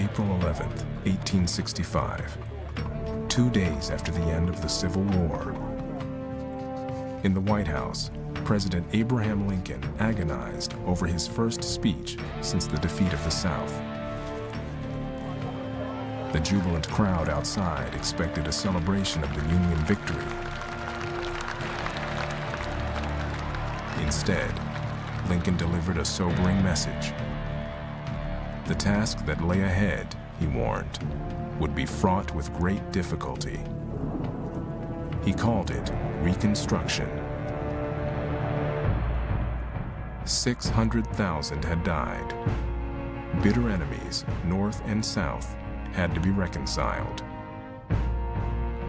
April 11th, 1865, 2 days after the end of the Civil War. In the White House, President Abraham Lincoln agonized over his first speech since the defeat of the South. The jubilant crowd outside expected a celebration of the Union victory. Instead, Lincoln delivered a sobering message. The task that lay ahead, he warned, would be fraught with great difficulty. He called it Reconstruction. 600,000 had died. Bitter enemies, North and South, had to be reconciled.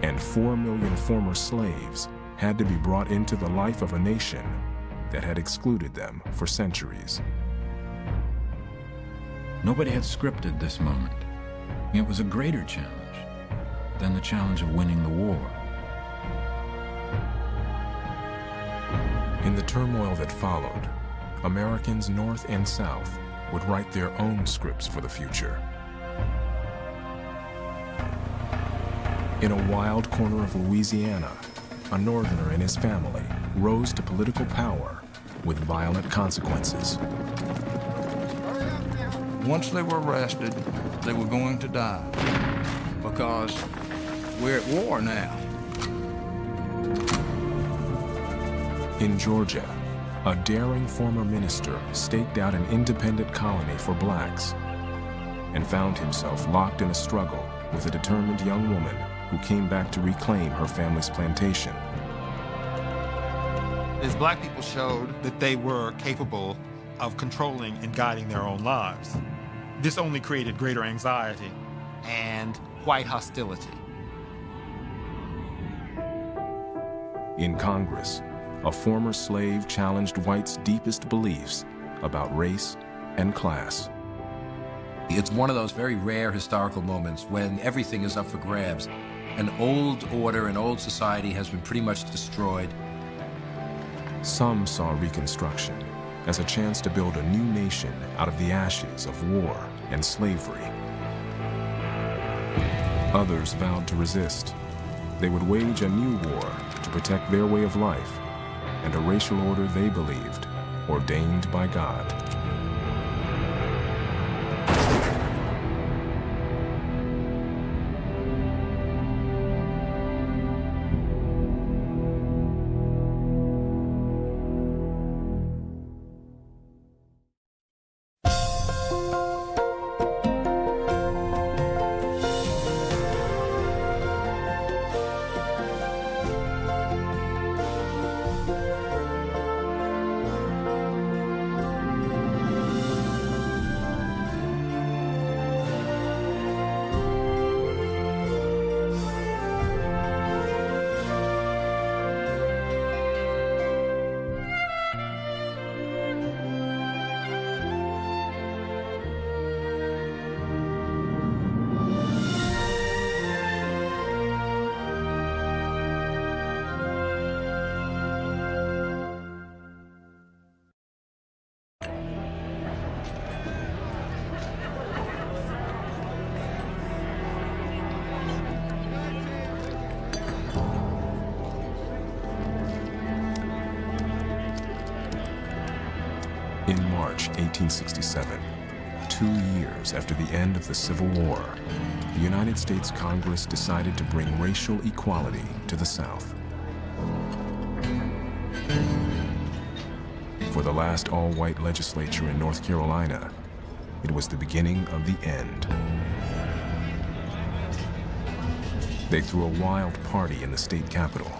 And 4 million former slaves had to be brought into the life of a nation that had excluded them for centuries. Nobody had scripted this moment. It was a greater challenge than the challenge of winning the war. In the turmoil that followed, Americans North and South would write their own scripts for the future. In a wild corner of Louisiana, a Northerner and his family rose to political power with violent consequences. Once they were arrested, they were going to die because we're at war now. In Georgia, a daring former minister staked out an independent colony for blacks and found himself locked in a struggle with a determined young woman who came back to reclaim her family's plantation. As black people showed that they were capable of controlling and guiding their own lives, this only created greater anxiety and white hostility. In Congress, a former slave challenged whites' deepest beliefs about race and class. It's one of those very rare historical moments when everything is up for grabs. An old order, an old society has been pretty much destroyed. Some saw Reconstruction as a chance to build a new nation out of the ashes of war and slavery. Others vowed to resist. They would wage a new war to protect their way of life and a racial order they believed ordained by God. In March 1867, 2 years after the end of the Civil War, the United States Congress decided to bring racial equality to the South. For the last all-white legislature in North Carolina, it was the beginning of the end. They threw a wild party in the state capitol.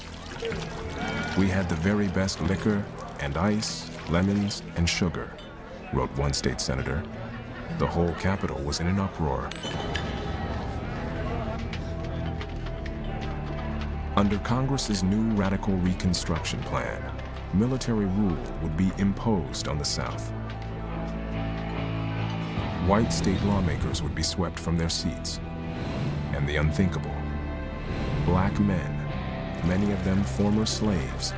"We had the very best liquor and ice, lemons, and sugar," wrote one state senator. The whole Capitol was in an uproar. Under Congress's new radical Reconstruction plan, military rule would be imposed on the South. White state lawmakers would be swept from their seats. And the unthinkable. Black men, many of them former slaves,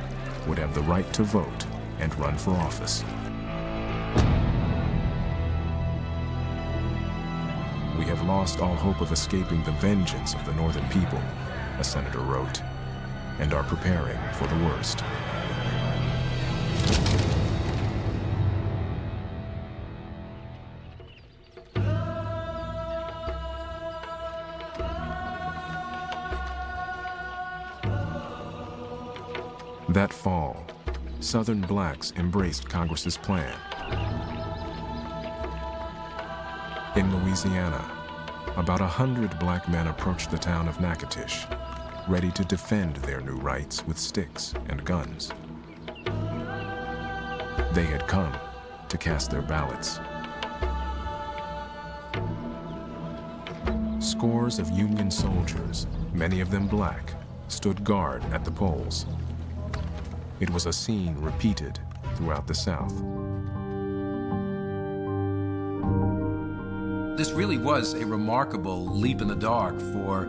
would have the right to vote and run for office. "We have lost all hope of escaping the vengeance of the Northern people," a senator wrote, "and are preparing for the worst." That fall, Southern blacks embraced Congress's plan. In Louisiana, about 100 black men approached the town of Natchitoches, ready to defend their new rights with sticks and guns. They had come to cast their ballots. Scores of Union soldiers, many of them black, stood guard at the polls. It was a scene repeated throughout the South. This really was a remarkable leap in the dark for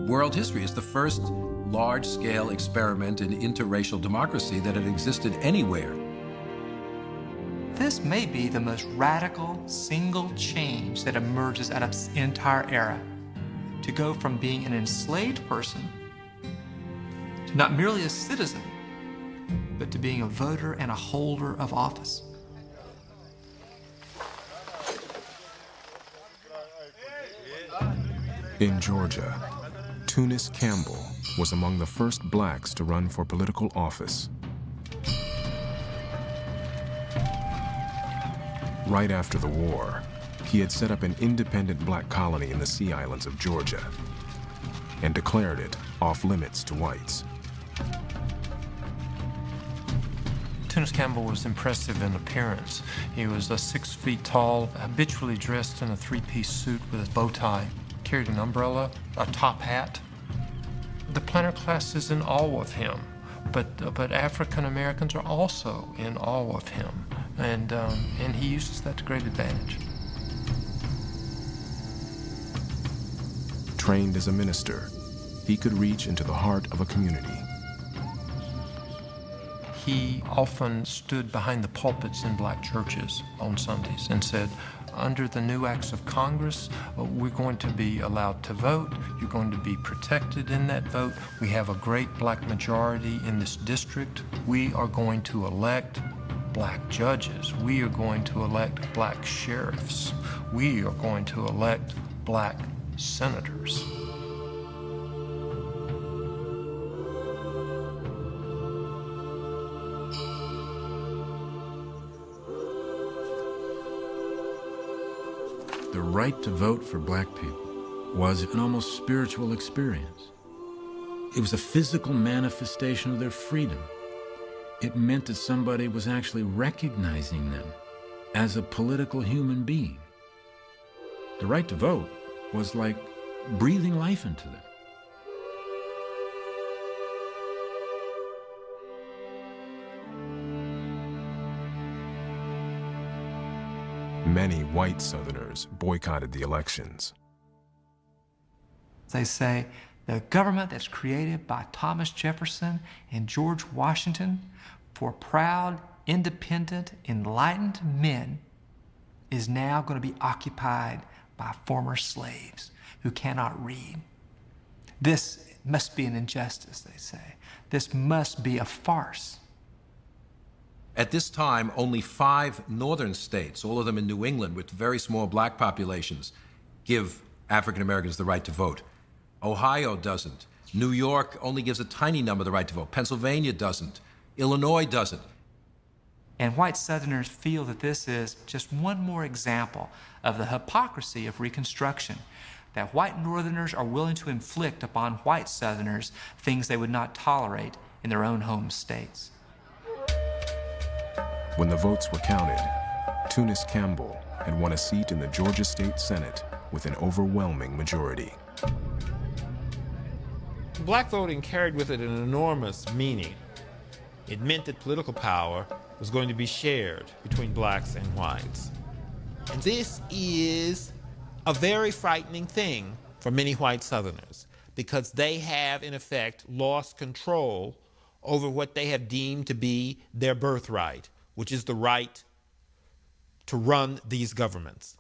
world history. It's the first large-scale experiment in interracial democracy that had existed anywhere. This may be the most radical single change that emerges out of this entire era. To go from being an enslaved person to not merely a citizen, but to being a voter and a holder of office. In Georgia, Tunis Campbell was among the first blacks to run for political office. Right after the war, he had set up an independent black colony in the Sea Islands of Georgia and declared it off limits to whites. Tunis Campbell was impressive in appearance. He was 6 feet tall, habitually dressed in a three-piece suit with a bow tie, carried an umbrella, a top hat. The planter class is in awe of him, but African Americans are also in awe of him, and he uses that to great advantage. Trained as a minister, he could reach into the heart of a community. He often stood behind the pulpits in black churches on Sundays and said, under the new acts of Congress, we're going to be allowed to vote. You're going to be protected in that vote. We have a great black majority in this district. We are going to elect black judges. We are going to elect black sheriffs. We are going to elect black senators. The right to vote for black people was an almost spiritual experience. It was a physical manifestation of their freedom. It meant that somebody was actually recognizing them as a political human being. The right to vote was like breathing life into them. Many white Southerners boycotted the elections. They say the government that's created by Thomas Jefferson and George Washington for proud, independent, enlightened men is now going to be occupied by former slaves who cannot read. This must be an injustice, they say. This must be a farce. At this time, only 5 northern states, all of them in New England with very small black populations, give African Americans the right to vote. Ohio doesn't. New York only gives a tiny number the right to vote. Pennsylvania doesn't. Illinois doesn't. And white Southerners feel that this is just one more example of the hypocrisy of Reconstruction, that white Northerners are willing to inflict upon white Southerners things they would not tolerate in their own home states. When the votes were counted, Tunis Campbell had won a seat in the Georgia State Senate with an overwhelming majority. Black voting carried with it an enormous meaning. It meant that political power was going to be shared between blacks and whites. And this is a very frightening thing for many white Southerners, because they have, in effect, lost control over what they have deemed to be their birthright, which is the right to run these governments.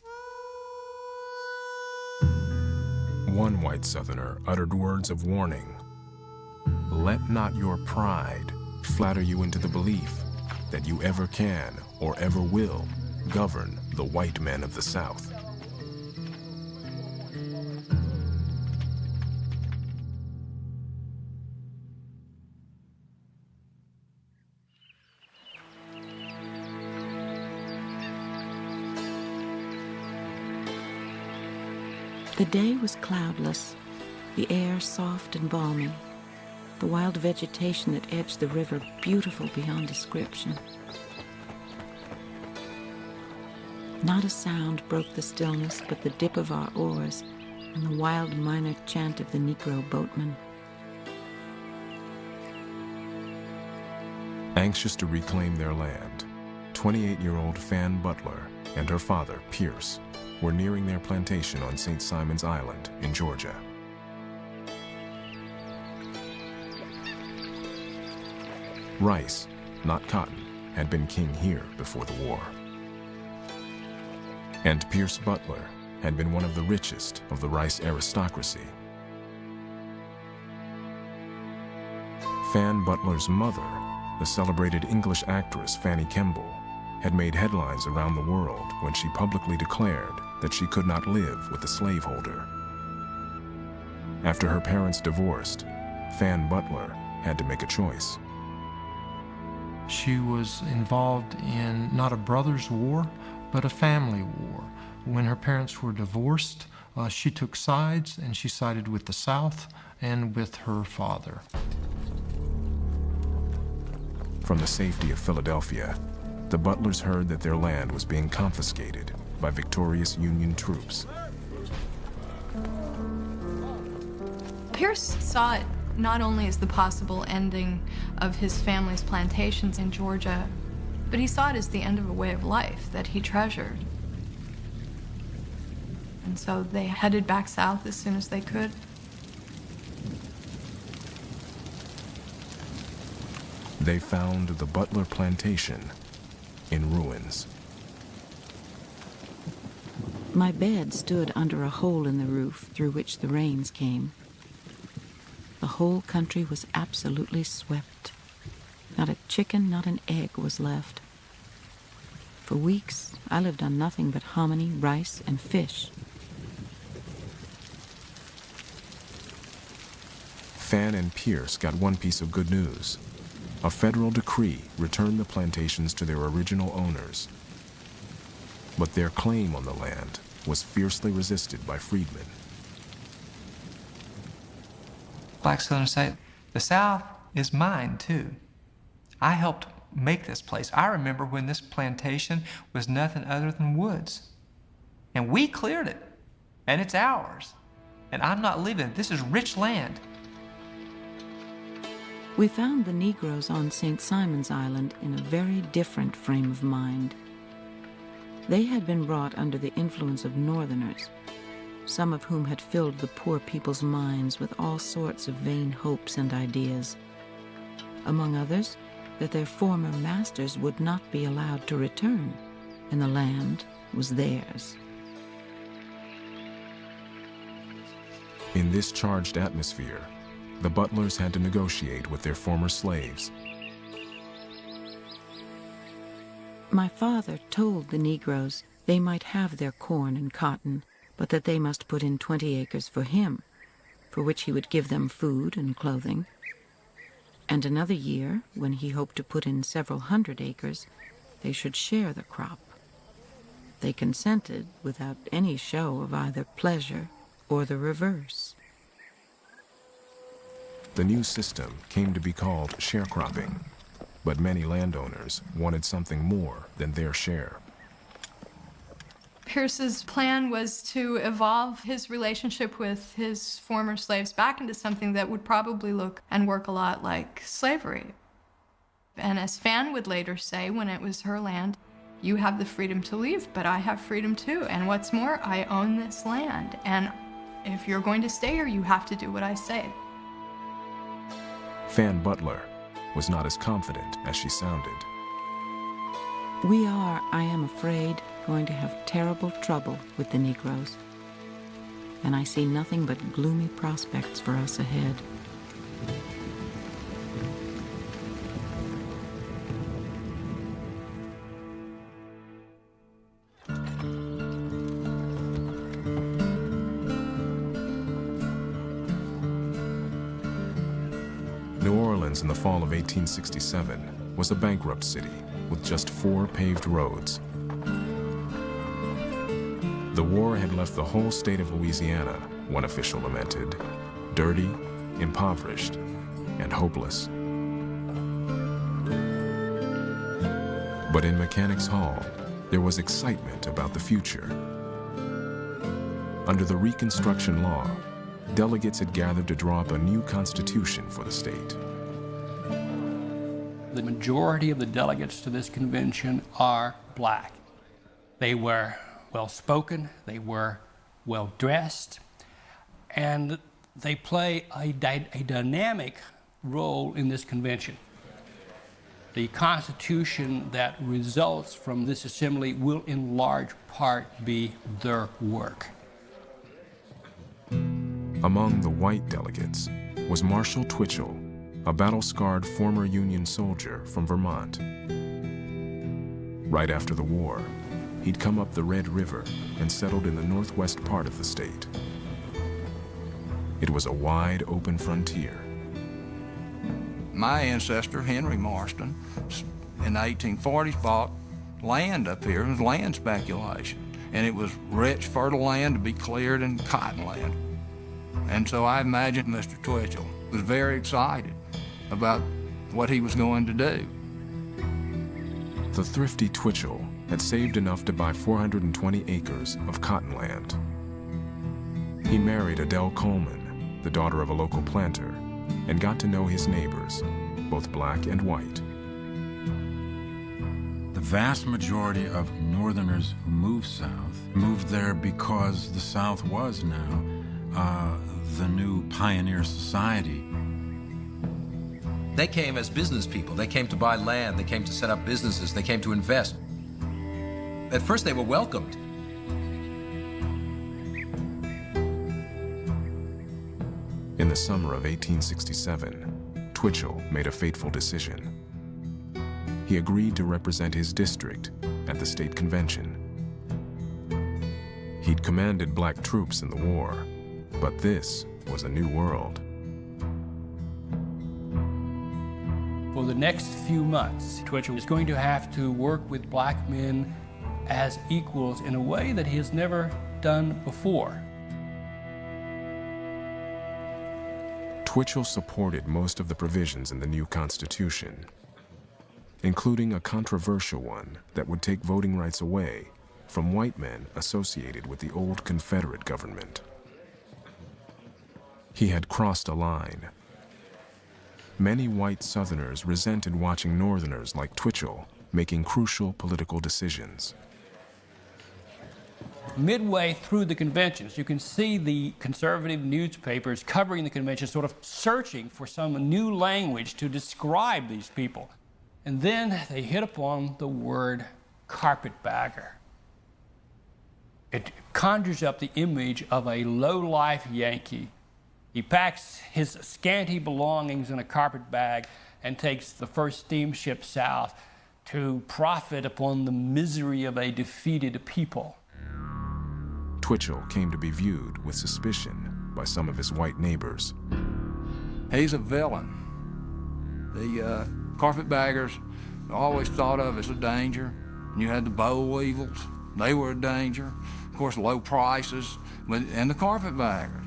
One white Southerner uttered words of warning. Let not your pride flatter you into the belief that you ever can or ever will govern the white men of the South. The day was cloudless, the air soft and balmy, the wild vegetation that edged the river beautiful beyond description. Not a sound broke the stillness but the dip of our oars and the wild minor chant of the Negro boatmen. Anxious to reclaim their land, 28-year-old Fan Butler and her father, Pierce, were nearing their plantation on St. Simon's Island in Georgia. Rice, not cotton, had been king here before the war. And Pierce Butler had been one of the richest of the Rice aristocracy. Fan Butler's mother, the celebrated English actress Fanny Kemble, had made headlines around the world when she publicly declared that she could not live with a slaveholder. After her parents divorced, Fan Butler had to make a choice. She was involved in not a brother's war, but a family war. When her parents were divorced, she took sides, and she sided with the South and with her father. From the safety of Philadelphia, the Butlers heard that their land was being confiscated by victorious Union troops. Pierce saw it not only as the possible ending of his family's plantations in Georgia, but he saw it as the end of a way of life that he treasured. And so they headed back south as soon as they could. They found the Butler plantation in ruins. My bed stood under a hole in the roof through which the rains came. The whole country was absolutely swept. Not a chicken, not an egg was left. For weeks, I lived on nothing but hominy, rice, and fish. Fan and Pierce got one piece of good news. A federal decree returned the plantations to their original owners. But their claim on the land was fiercely resisted by freedmen. Black Southerners say, the South is mine too. I helped make this place. I remember when this plantation was nothing other than woods. And we cleared it, and it's ours. And I'm not leaving it. This is rich land. We found the Negroes on St. Simon's Island in a very different frame of mind. They had been brought under the influence of Northerners, some of whom had filled the poor people's minds with all sorts of vain hopes and ideas. Among others, that their former masters would not be allowed to return, and the land was theirs. In this charged atmosphere, the Butlers had to negotiate with their former slaves. My father told the Negroes they might have their corn and cotton, but that they must put in 20 acres for him, for which he would give them food and clothing. And another year, when he hoped to put in several hundred acres, they should share the crop. They consented without any show of either pleasure or the reverse. The new system came to be called sharecropping, but many landowners wanted something more than their share. Pierce's plan was to evolve his relationship with his former slaves back into something that would probably look and work a lot like slavery. And as Fan would later say when it was her land, you have the freedom to leave, but I have freedom too. And what's more, I own this land. And if you're going to stay here, you have to do what I say. Fan Butler was not as confident as she sounded. We are, I am afraid, going to have terrible trouble with the Negroes. and I see nothing but gloomy prospects for us ahead. New Orleans in the fall of 1867 was a bankrupt city with just 4 paved roads. The war had left the whole state of Louisiana, one official lamented, dirty, impoverished, and hopeless. But in Mechanics Hall, there was excitement about the future. Under the Reconstruction law, delegates had gathered to draw up a new constitution for the state. The majority of the delegates to this convention are black. They were well-spoken, they were well-dressed, and they play a dynamic role in this convention. The Constitution that results from this assembly will in large part be their work. Among the white delegates was Marshall Twitchell, a battle-scarred former Union soldier from Vermont. Right after the war, he'd come up the Red River and settled in the northwest part of the state. It was a wide open frontier. My ancestor, Henry Marston, in the 1840s bought land up here. It was land speculation. And it was rich, fertile land to be cleared and cotton land. And so I imagine Mr. Twitchell was very excited about what he was going to do. The thrifty Twitchell had saved enough to buy 420 acres of cotton land. He married Adele Coleman, the daughter of a local planter, and got to know his neighbors, both black and white. The vast majority of Northerners who moved south moved there because the South was now the new pioneer society. They came as business people. They came to buy land. They came to set up businesses. They came to invest. At first, they were welcomed. In the summer of 1867, Twitchell made a fateful decision. He agreed to represent his district at the state convention. He'd commanded black troops in the war, but this was a new world. For the next few months, Twitchell is going to have to work with black men as equals in a way that he has never done before. Twitchell supported most of the provisions in the new Constitution, including a controversial one that would take voting rights away from white men associated with the old Confederate government. He had crossed a line. Many white Southerners resented watching Northerners like Twitchell making crucial political decisions. Midway through the conventions, you can see the conservative newspapers covering the convention, sort of searching for some new language to describe these people. And then they hit upon the word carpetbagger. It conjures up the image of a low-life Yankee. He packs his scanty belongings in a carpet bag and takes the first steamship south to profit upon the misery of a defeated people. Twitchell came to be viewed with suspicion by some of his white neighbors. He's a villain. The carpetbaggers are always thought of as a danger. You had the boll weevils, they were a danger. Of course, low prices, and the carpetbaggers.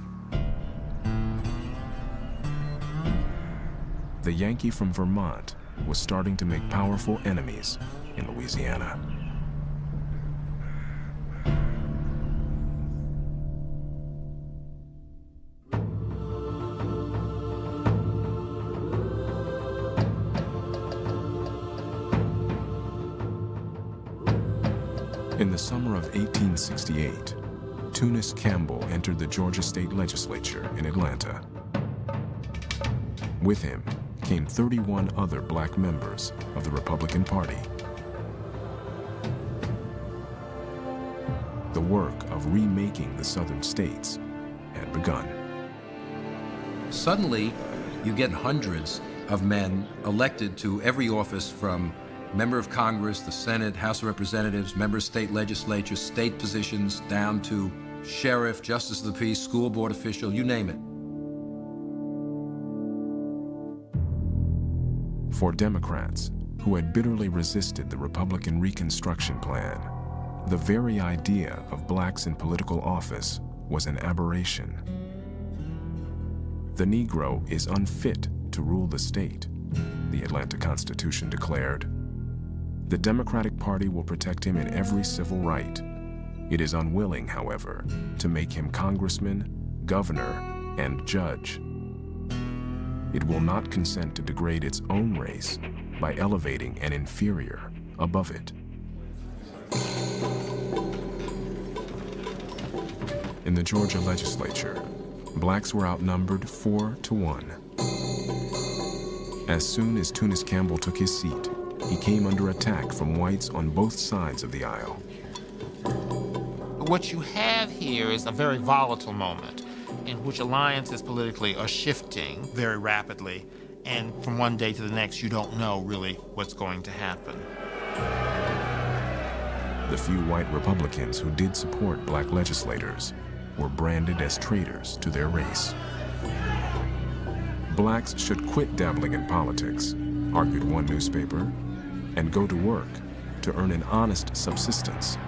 The Yankee from Vermont was starting to make powerful enemies in Louisiana. In the summer of 1868, Tunis Campbell entered the Georgia State Legislature in Atlanta. With him came 31 other black members of the Republican Party. The work of remaking the southern states begun. Suddenly, you get hundreds of men elected to every office, from member of Congress, the Senate, House of Representatives, member of state legislatures, state positions, down to sheriff, justice of the peace, school board official, you name it. For Democrats, who had bitterly resisted the Republican Reconstruction plan, the very idea of blacks in political office was an aberration. The Negro is unfit to rule the state, the Atlanta Constitution declared. The Democratic Party will protect him in every civil right. It is unwilling, however, to make him congressman, governor, and judge. It will not consent to degrade its own race by elevating an inferior above it. In the Georgia legislature, blacks were outnumbered 4-1. As soon as Tunis Campbell took his seat, he came under attack from whites on both sides of the aisle. What you have here is a very volatile moment in which alliances politically are shifting very rapidly, and from one day to the next, you don't know really what's going to happen. The few white Republicans who did support black legislators were branded as traitors to their race. Blacks should quit dabbling in politics, argued one newspaper, and go to work to earn an honest subsistence.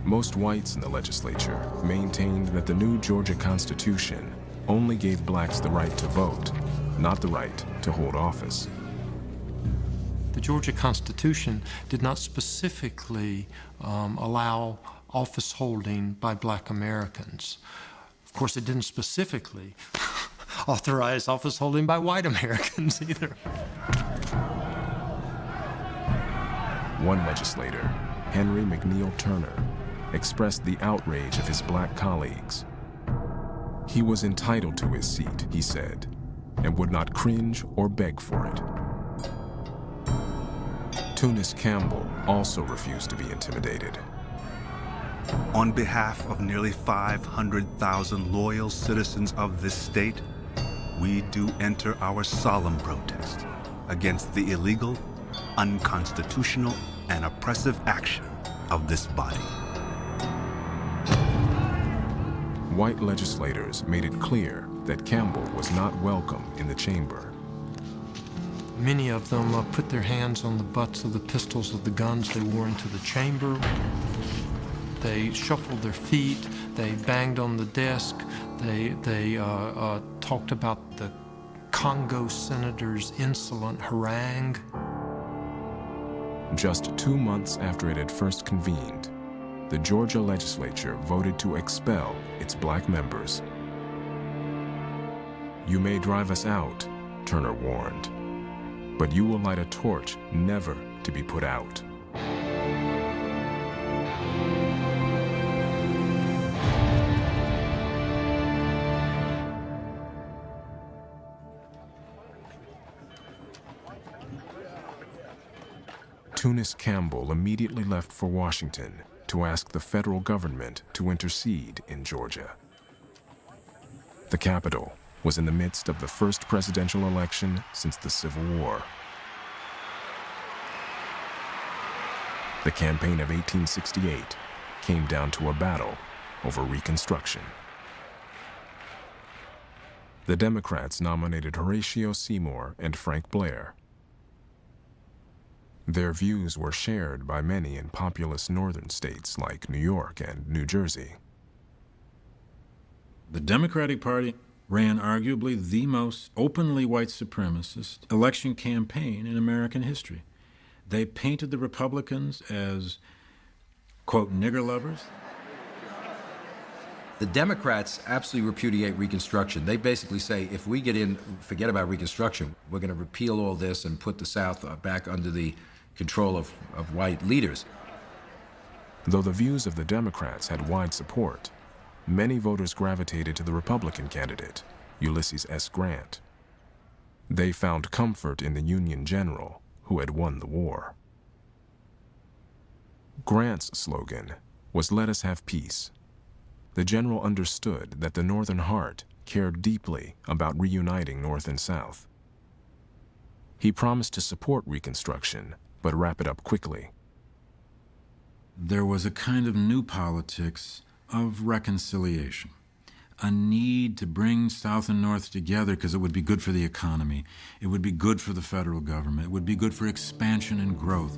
Most whites in the legislature maintained that the new Georgia Constitution only gave blacks the right to vote, not the right to hold office. The Georgia Constitution did not specifically allow office holding by black Americans. Of course, it didn't specifically authorize office holding by white Americans either. One legislator, Henry McNeil Turner, expressed the outrage of his black colleagues. He was entitled to his seat, he said, and would not cringe or beg for it. Tunis Campbell also refused to be intimidated. On behalf of nearly 500,000 loyal citizens of this state, we do enter our solemn protest against the illegal, unconstitutional, and oppressive action of this body. White legislators made it clear that Campbell was not welcome in the chamber. Many of them put their hands on the butts of the pistols of the guns they wore into the chamber. They shuffled their feet, they banged on the desk, they talked about the Congo senator's insolent harangue. Just 2 months after it had first convened, the Georgia legislature voted to expel its black members. "You may drive us out," Turner warned, "but you will light a torch never to be put out." Tunis Campbell immediately left for Washington to ask the federal government to intercede in Georgia. The capital was in the midst of the first presidential election since the Civil War. The campaign of 1868 came down to a battle over Reconstruction. The Democrats nominated Horatio Seymour and Frank Blair. Their views were shared by many in populous northern states like New York and New Jersey. The Democratic Party ran arguably the most openly white supremacist election campaign in American history. They painted the Republicans as, quote, nigger lovers. The Democrats absolutely repudiate Reconstruction. They basically say, if we get in, forget about Reconstruction. We're going to repeal all this and put the South back under the control of white leaders. Though the views of the Democrats had wide support, many voters gravitated to the Republican candidate, Ulysses S. Grant. They found comfort in the Union general who had won the war. Grant's slogan was "Let us have peace." the general understood that the Northern heart cared deeply about reuniting North and South. He promised to support Reconstruction, but wrap it up quickly. There was a kind of new politics of reconciliation, a need to bring South and North together because it would be good for the economy, it would be good for the federal government, it would be good for expansion and growth.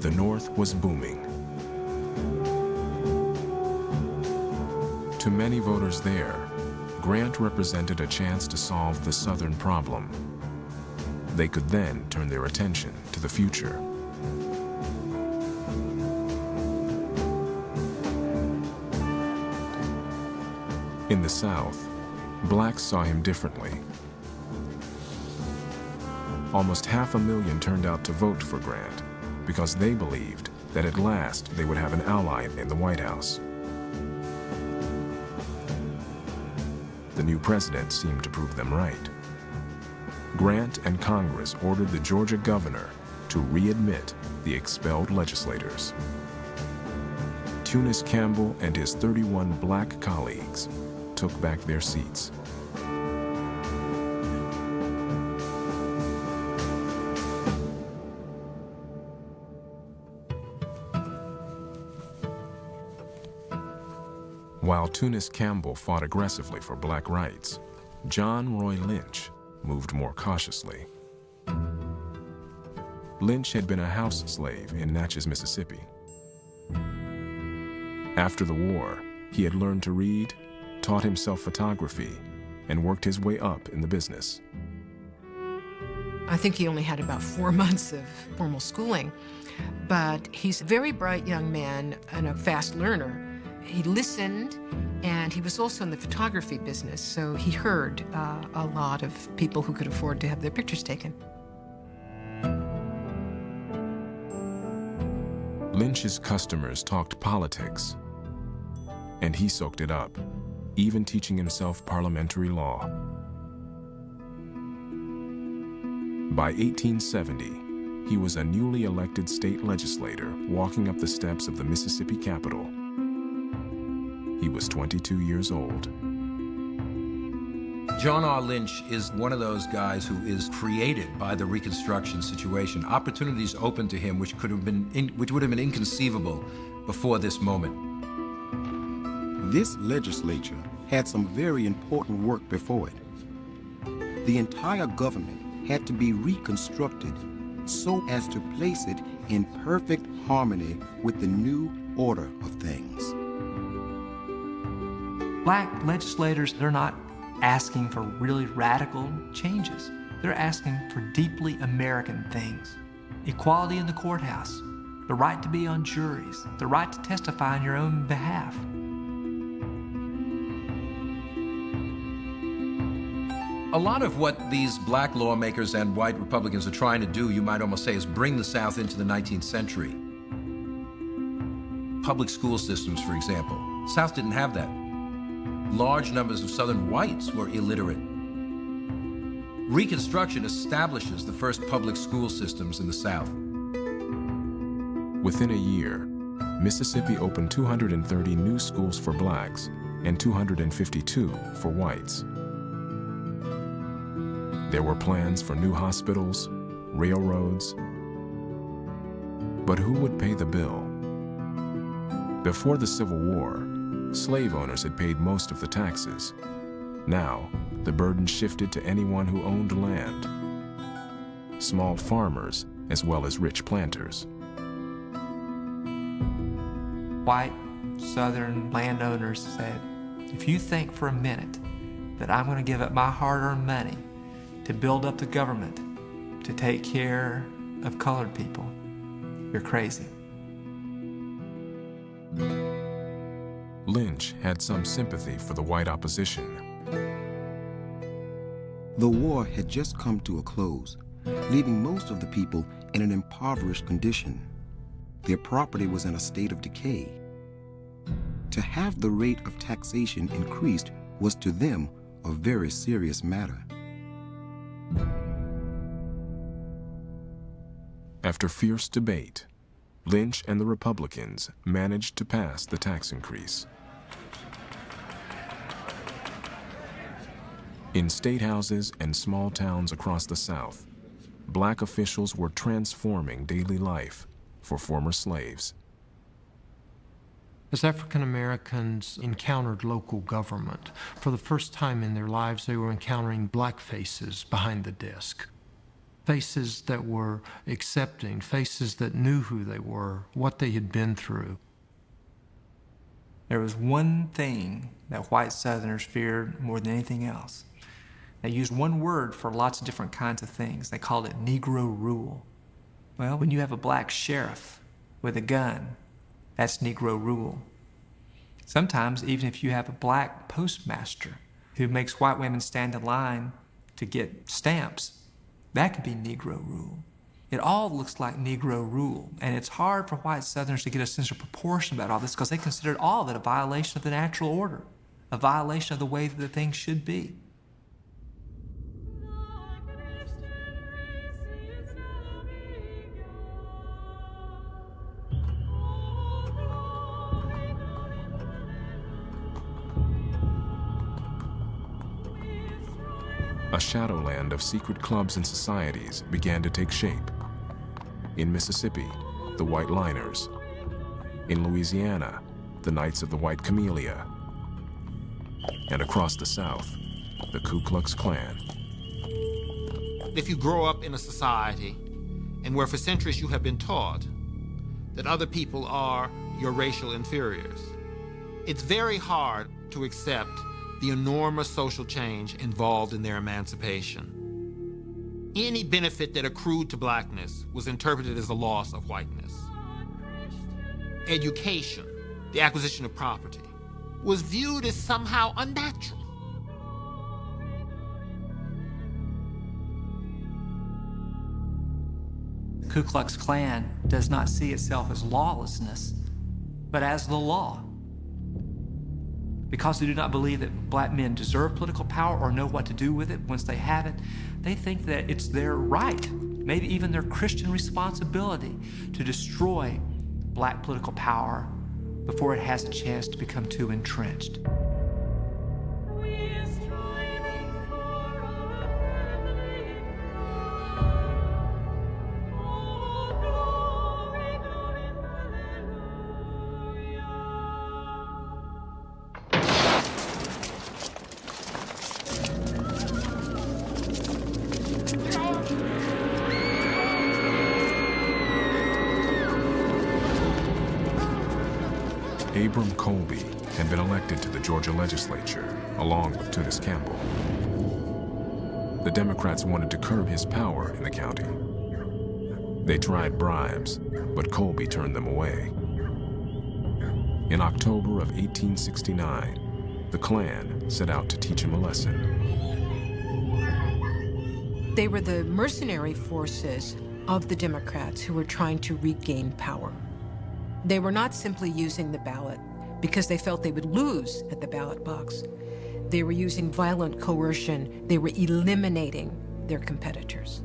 The North was booming. To many voters there, Grant represented a chance to solve the Southern problem. They could then turn their attention to the future. In the South, blacks saw him differently. Almost 500,000 turned out to vote for Grant because they believed that at last they would have an ally in the White House. The new president seemed to prove them right. Grant and Congress ordered the Georgia governor to readmit the expelled legislators. Tunis Campbell and his 31 black colleagues took back their seats. While Tunis Campbell fought aggressively for black rights, John Roy Lynch moved more cautiously. Lynch had been a house slave in Natchez, Mississippi. After the war, he had learned to read, taught himself photography, and worked his way up in the business. I think he only had about 4 months of formal schooling, but he's a very bright young man and a fast learner. He listened, and he was also in the photography business, so he heard a lot of people who could afford to have their pictures taken. Lynch's customers talked politics, and he soaked it up, even teaching himself parliamentary law. By 1870, he was a newly elected state legislator walking up the steps of the Mississippi Capitol. He was 22 years old. John R. Lynch is one of those guys who is created by the Reconstruction situation. Opportunities open to him which would have been inconceivable before this moment. This legislature had some very important work before it. The entire government had to be reconstructed so as to place it in perfect harmony with the new order of things. Black legislators, they're not asking for really radical changes. They're asking for deeply American things. Equality in the courthouse, the right to be on juries, the right to testify on your own behalf. A lot of what these black lawmakers and white Republicans are trying to do, you might almost say, is bring the South into the 19th century. Public school systems, for example. South didn't have that. Large numbers of Southern whites were illiterate. Reconstruction establishes the first public school systems in the South. Within a year, Mississippi opened 230 new schools for blacks and 252 for whites. There were plans for new hospitals, railroads, but who would pay the bill? Before the Civil War, slave owners had paid most of the taxes. Now, the burden shifted to anyone who owned land, small farmers as well as rich planters. White Southern landowners said, if you think for a minute that I'm going to give up my hard-earned money to build up the government to take care of colored people, you're crazy. Lynch had some sympathy for the white opposition. The war had just come to a close, leaving most of the people in an impoverished condition. Their property was in a state of decay. To have the rate of taxation increased was to them a very serious matter. After fierce debate, Lynch and the Republicans managed to pass the tax increase. In state houses and small towns across the South, black officials were transforming daily life for former slaves. As African Americans encountered local government, for the first time in their lives, they were encountering black faces behind the desk. Faces that were accepting, faces that knew who they were, what they had been through. There was one thing that white Southerners feared more than anything else. They used one word for lots of different kinds of things. They called it Negro rule. Well, when you have a black sheriff with a gun, that's Negro rule. Sometimes, even if you have a black postmaster who makes white women stand in line to get stamps, that could be Negro rule. It all looks like Negro rule, and it's hard for white Southerners to get a sense of proportion about all this because they considered all of it a violation of the natural order, a violation of the way that the things should be. A shadowland of secret clubs and societies began to take shape. In Mississippi, the White Liners. In Louisiana, the Knights of the White Camellia. And across the South, the Ku Klux Klan. If you grow up in a society and where for centuries you have been taught that other people are your racial inferiors, it's very hard to accept the enormous social change involved in their emancipation. Any benefit that accrued to blackness was interpreted as a loss of whiteness. Education, the acquisition of property, was viewed as somehow unnatural. The Ku Klux Klan does not see itself as lawlessness, but as the law. Because they do not believe that black men deserve political power or know what to do with it once they have it, they think that it's their right, maybe even their Christian responsibility, to destroy black political power before it has a chance to become too entrenched. Abram Colby had been elected to the Georgia legislature, along with Tunis Campbell. The Democrats wanted to curb his power in the county. They tried bribes, but Colby turned them away. In October of 1869, the Klan set out to teach him a lesson. They were the mercenary forces of the Democrats who were trying to regain power. They were not simply using the ballot because they felt they would lose at the ballot box. They were using violent coercion. They were eliminating their competitors.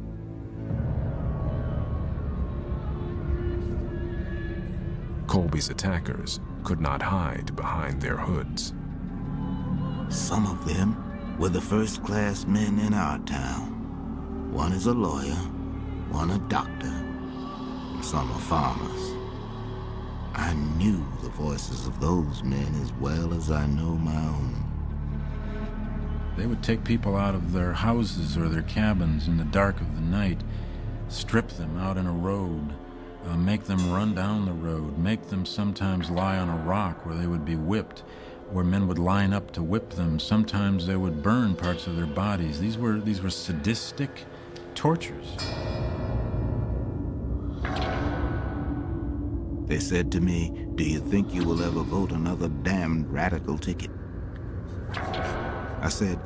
Colby's attackers could not hide behind their hoods. Some of them were the first-class men in our town. One is a lawyer, one a doctor, and some are farmers. I knew the voices of those men as well as I know my own. They would take people out of their houses or their cabins in the dark of the night, strip them out in a road, make them run down the road, make them sometimes lie on a rock where they would be whipped, where men would line up to whip them. Sometimes they would burn parts of their bodies. These were sadistic tortures. They said to me, "Do you think you will ever vote another damned radical ticket?" I said,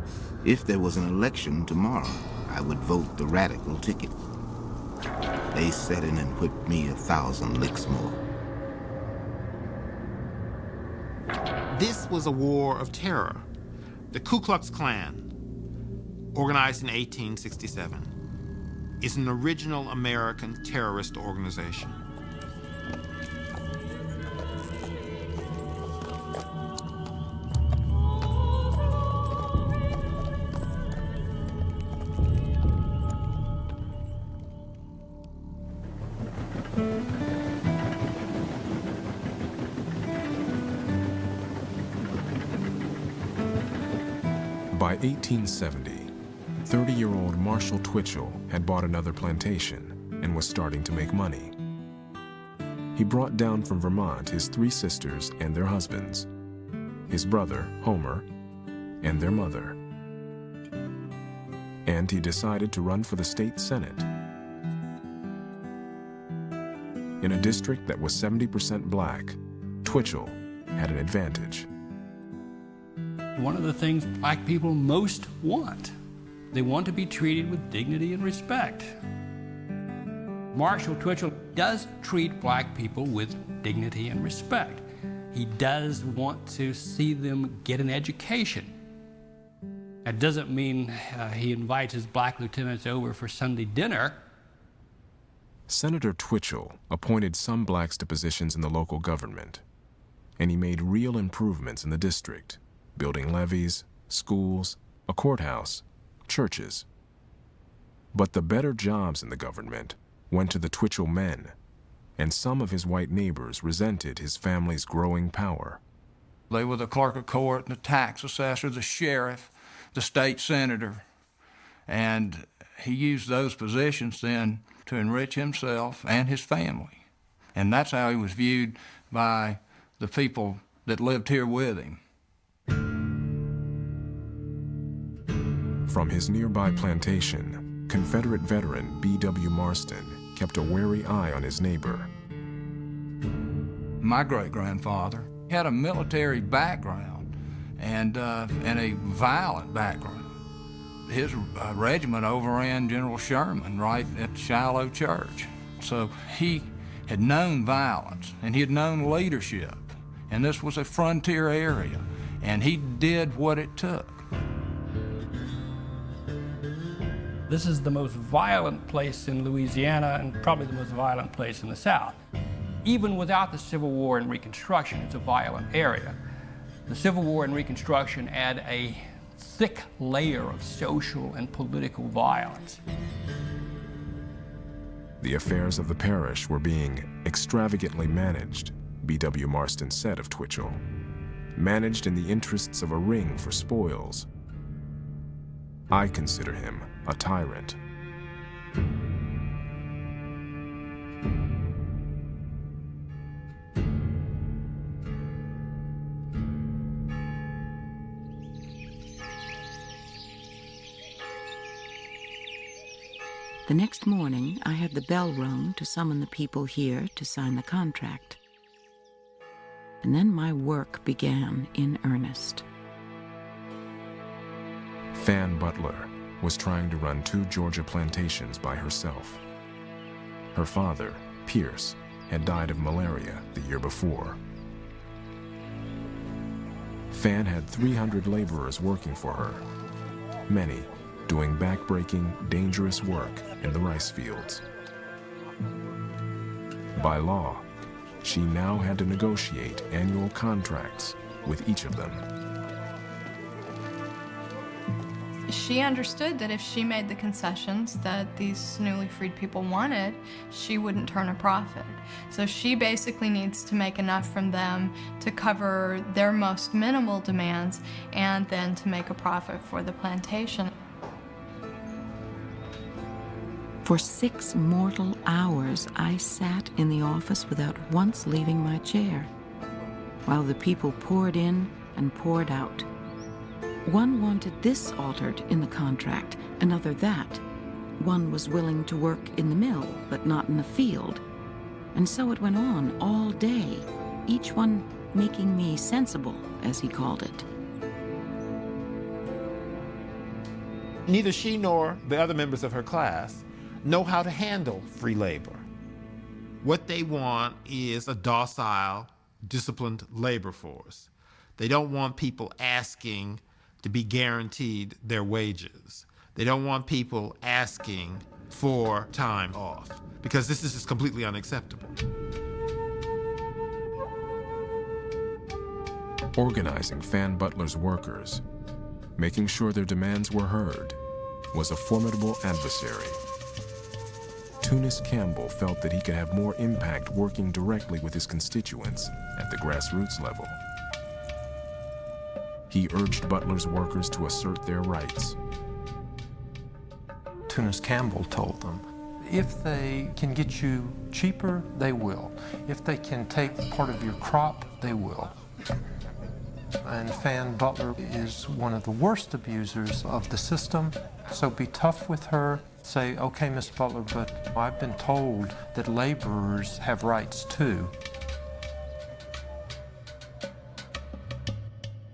if there was an election tomorrow, I would vote the radical ticket. They set in and whipped me 1,000 licks more. This was a war of terror. The Ku Klux Klan, organized in 1867, is an original American terrorist organization. By 1870, 30-year-old Marshall Twitchell had bought another plantation and was starting to make money. He brought down from Vermont his 3 sisters and their husbands, his brother, Homer, and their mother. And he decided to run for the state senate. In a district that was 70% black, Twitchell had an advantage. One of the things black people most want, they want to be treated with dignity and respect. Marshall Twitchell does treat black people with dignity and respect. He does want to see them get an education. That doesn't mean he invites his black lieutenants over for Sunday dinner. Senator Twitchell appointed some blacks to positions in the local government, and he made real improvements in the district, building levees, schools, a courthouse, churches. But the better jobs in the government went to the Twitchell men, and some of his white neighbors resented his family's growing power. They were the clerk of court, the tax assessor, the sheriff, the state senator, and he used those positions then to enrich himself and his family. And that's how he was viewed by the people that lived here with him. From his nearby plantation, Confederate veteran B.W. Marston kept a wary eye on his neighbor. My great-grandfather had a military background and a violent background. His regiment overran General Sherman right at Shiloh Church. So he had known violence and he had known leadership. And this was a frontier area, and he did what it took. This is the most violent place in Louisiana and probably the most violent place in the South. Even without the Civil War and Reconstruction, it's a violent area. The Civil War and Reconstruction add a thick layer of social and political violence. The affairs of the parish were being extravagantly managed, B.W. Marston said of Twitchell, managed in the interests of a ring for spoils. I consider him a tyrant. The next morning, I had the bell rung to summon the people here to sign the contract. And then my work began in earnest. Fan Butler was trying to run 2 Georgia plantations by herself. Her father, Pierce, had died of malaria the year before. Fan had 300 laborers working for her, many doing backbreaking, dangerous work in the rice fields. By law, she now had to negotiate annual contracts with each of them. She understood that if she made the concessions that these newly freed people wanted, she wouldn't turn a profit. So she basically needs to make enough from them to cover their most minimal demands and then to make a profit for the plantation. For 6 mortal hours, I sat in the office without once leaving my chair, while the people poured in and poured out. One wanted this altered in the contract, another that. One was willing to work in the mill, but not in the field. And so it went on all day, each one making me sensible, as he called it. Neither she nor the other members of her class know how to handle free labor. What they want is a docile, disciplined labor force. They don't want people asking to be guaranteed their wages. They don't want people asking for time off, because this is just completely unacceptable. Organizing Fan Butler's workers, making sure their demands were heard, was a formidable adversary. Tunis Campbell felt that he could have more impact working directly with his constituents at the grassroots level. he urged Butler's workers to assert their rights. Tunis Campbell told them, if they can get you cheaper, they will. If they can take part of your crop, they will. And Fan Butler is one of the worst abusers of the system, so be tough with her. Say, okay, Miss Butler, but I've been told that laborers have rights too.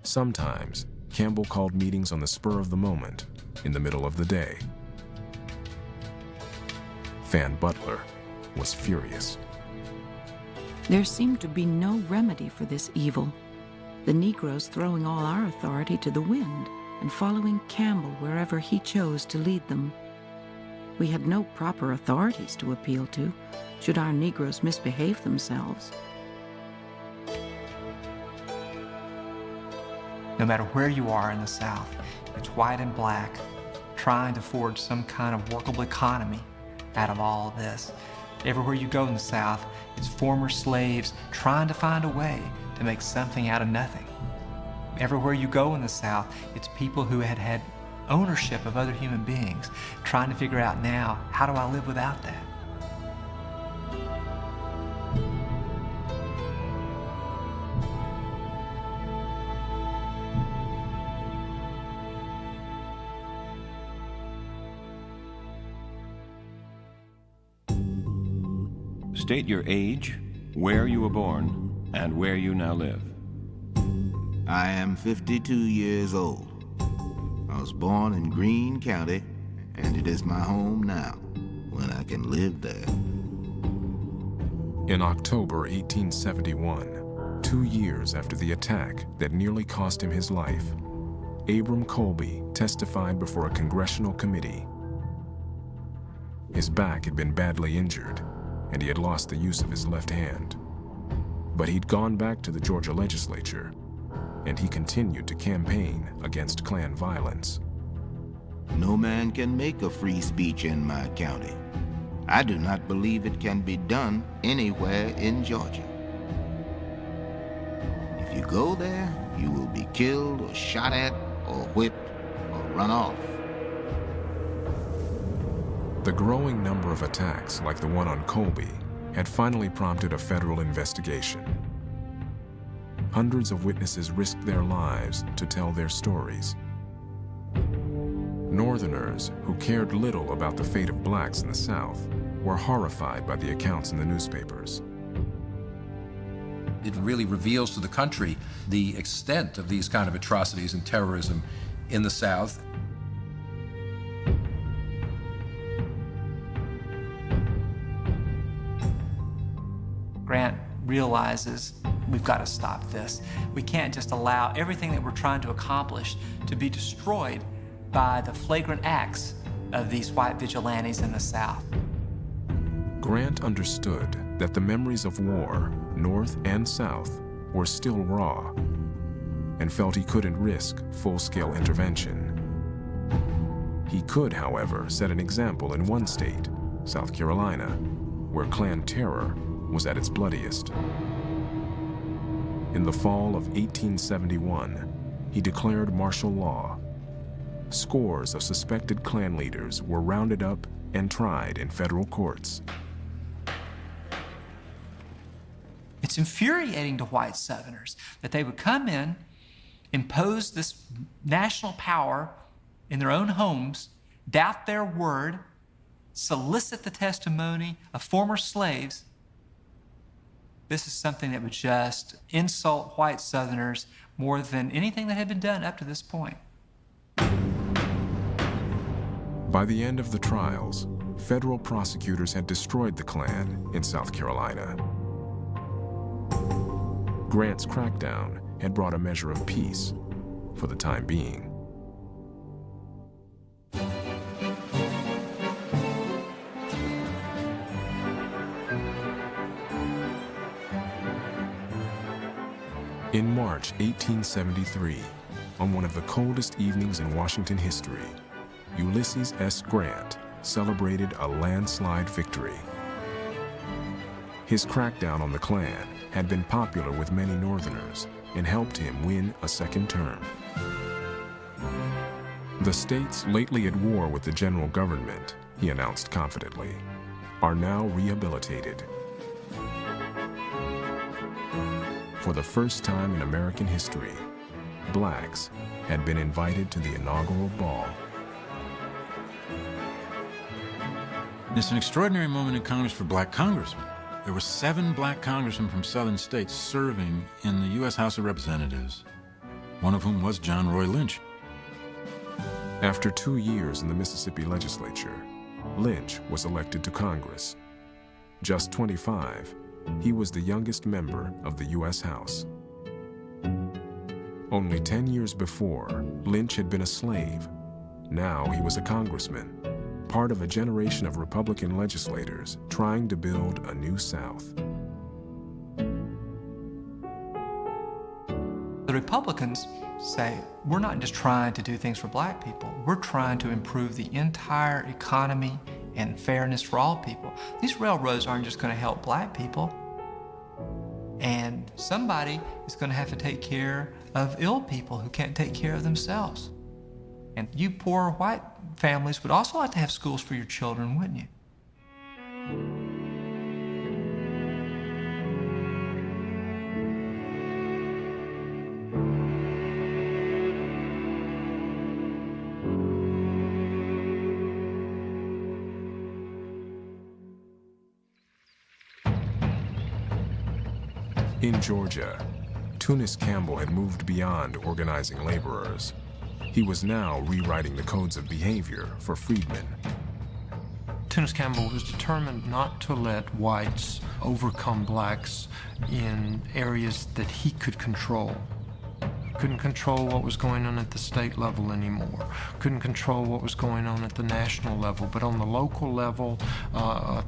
Sometimes, Campbell called meetings on the spur of the moment, in the middle of the day. Fan Butler was furious. There seemed to be no remedy for this evil. The Negroes throwing all our authority to the wind and following Campbell wherever he chose to lead them. We had no proper authorities to appeal to, should our Negroes misbehave themselves. No matter where you are in the South, it's white and black, trying to forge some kind of workable economy out of all of this. Everywhere you go in the South, it's former slaves trying to find a way to make something out of nothing. Everywhere you go in the South, it's people who had had ownership of other human beings, trying to figure out now, how do I live without that? State your age, where you were born, and where you now live. I am 52 years old. I was born in Greene County, and it is my home now, when I can live there. In October 1871, 2 years after the attack that nearly cost him his life, Abram Colby testified before a congressional committee. His back had been badly injured, and he had lost the use of his left hand. But he'd gone back to the Georgia legislature, and he continued to campaign against Klan violence. No man can make a free speech in my county. I do not believe it can be done anywhere in Georgia. If you go there, you will be killed or shot at or whipped or run off. The growing number of attacks like the one on Colby had finally prompted a federal investigation. Hundreds of witnesses risked their lives to tell their stories. Northerners who cared little about the fate of blacks in the South were horrified by the accounts in the newspapers. It really reveals to the country the extent of these kind of atrocities and terrorism in the South. Grant realizes we've got to stop this. We can't just allow everything that we're trying to accomplish to be destroyed by the flagrant acts of these white vigilantes in the South. Grant understood that the memories of war, North and South, were still raw, and felt he couldn't risk full-scale intervention. He could, however, set an example in one state, South Carolina, where Klan terror was at its bloodiest. In the fall of 1871, he declared martial law. Scores of suspected Klan leaders were rounded up and tried in federal courts. It's infuriating to white Southerners that they would come in, impose this national power in their own homes, doubt their word, solicit the testimony of former slaves. This is something that would just insult white Southerners more than anything that had been done up to this point. By the end of the trials, federal prosecutors had destroyed the Klan in South Carolina. Grant's crackdown had brought a measure of peace for the time being. In March 1873, on one of the coldest evenings in Washington history, Ulysses S. Grant celebrated a landslide victory. His crackdown on the Klan had been popular with many Northerners and helped him win a second term. The states lately at war with the general government, he announced confidently, are now rehabilitated. For the first time in American history, blacks had been invited to the inaugural ball. It's an extraordinary moment in Congress for black congressmen. There were 7 black congressmen from southern states serving in the U.S. House of Representatives, one of whom was John Roy Lynch. After 2 years in the Mississippi legislature, Lynch was elected to Congress. Just 25, he was the youngest member of the U.S. House. Only 10 years before, Lynch had been a slave. Now he was a congressman, part of a generation of Republican legislators trying to build a new South. The Republicans say, we're not just trying to do things for black people, we're trying to improve the entire economy and fairness for all people. These railroads aren't just going to help black people, and somebody is going to have to take care of ill people who can't take care of themselves. And you poor white families would also like to have schools for your children, wouldn't you? In Georgia, Tunis Campbell had moved beyond organizing laborers. He was now rewriting the codes of behavior for freedmen. Tunis Campbell was determined not to let whites overcome blacks in areas that he could control. Couldn't control what was going on at the state level anymore. Couldn't control what was going on at the national level. But on the local level,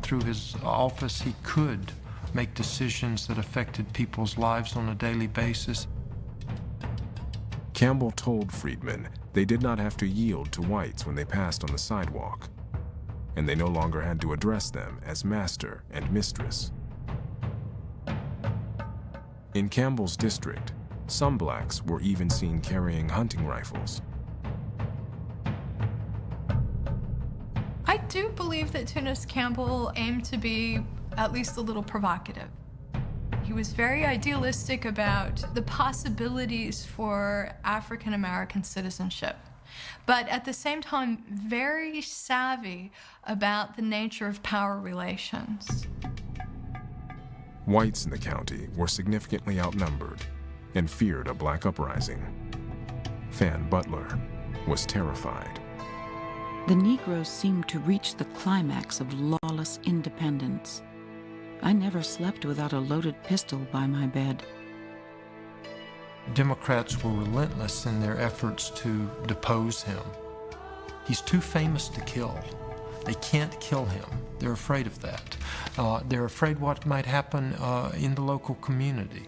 through his office, he could make decisions that affected people's lives on a daily basis. Campbell told freedmen they did not have to yield to whites when they passed on the sidewalk, and they no longer had to address them as master and mistress. In Campbell's district, some blacks were even seen carrying hunting rifles. I do believe that Tunis Campbell aimed to be at least a little provocative. He was very idealistic about the possibilities for African American citizenship, but at the same time, very savvy about the nature of power relations. Whites in the county were significantly outnumbered and feared a black uprising. Fan Butler was terrified. The Negroes seemed to reach the climax of lawless independence. I never slept without a loaded pistol by my bed. Democrats were relentless in their efforts to depose him. He's too famous to kill. They can't kill him. They're afraid of that. They're afraid what might happen in the local community.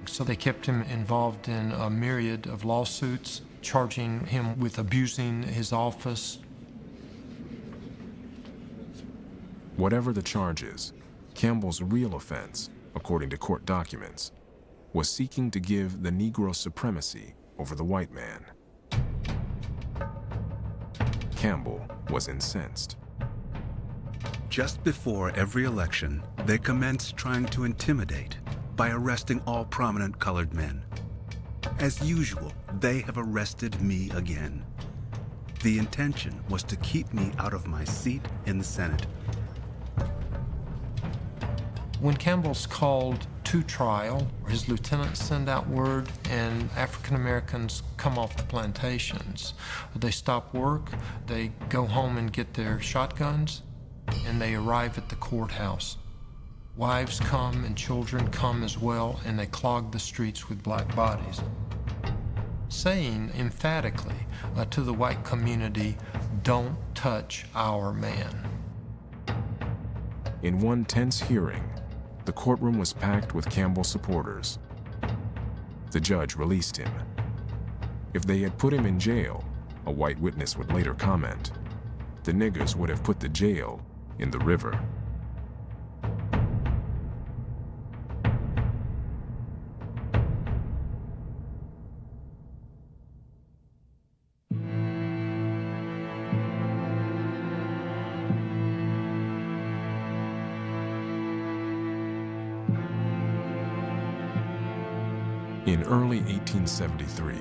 So they kept him involved in a myriad of lawsuits, charging him with abusing his office. Whatever the charges, Campbell's real offense, according to court documents, was seeking to give the Negro supremacy over the white man. Campbell was incensed. Just before every election, they commenced trying to intimidate by arresting all prominent colored men. As usual, they have arrested me again. The intention was to keep me out of my seat in the Senate. When Campbell's called to trial, his lieutenants send out word and African Americans come off the plantations. They stop work, they go home and get their shotguns, and they arrive at the courthouse. Wives come and children come as well, and they clog the streets with black bodies, saying emphatically to the white community, "Don't touch our man." In one tense hearing, the courtroom was packed with Campbell supporters. The judge released him. If they had put him in jail, a white witness would later comment, the niggers would have put the jail in the river. In early 1873,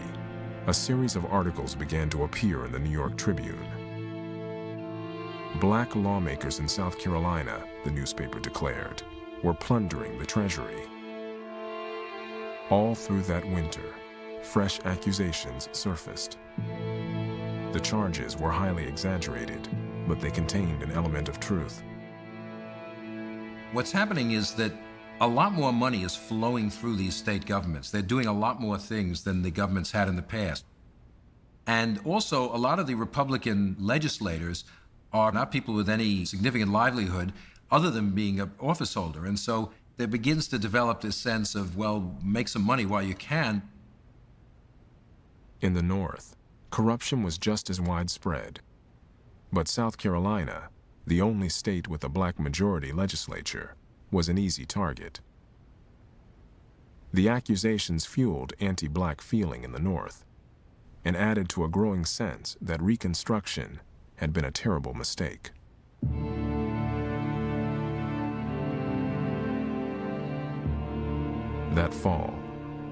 a series of articles began to appear in the New York Tribune. Black lawmakers in South Carolina, the newspaper declared, were plundering the treasury. All through that winter, fresh accusations surfaced. The charges were highly exaggerated, but they contained an element of truth. What's happening is that a lot more money is flowing through these state governments. They're doing a lot more things than the governments had in the past. And also, a lot of the Republican legislators are not people with any significant livelihood other than being an office holder. And so there begins to develop this sense of, well, make some money while you can. In the North, corruption was just as widespread. But South Carolina, the only state with a black majority legislature, was an easy target. The accusations fueled anti-black feeling in the North and added to a growing sense that Reconstruction had been a terrible mistake. That fall,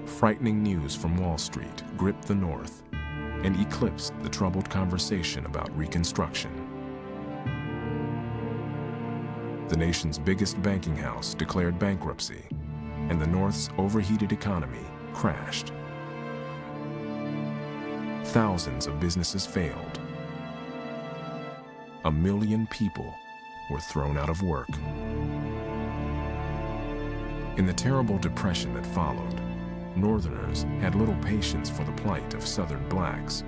frightening news from Wall Street gripped the North and eclipsed the troubled conversation about Reconstruction. The nation's biggest banking house declared bankruptcy, and the North's overheated economy crashed. Thousands of businesses failed. 1 million people were thrown out of work. In the terrible depression that followed, Northerners had little patience for the plight of Southern blacks.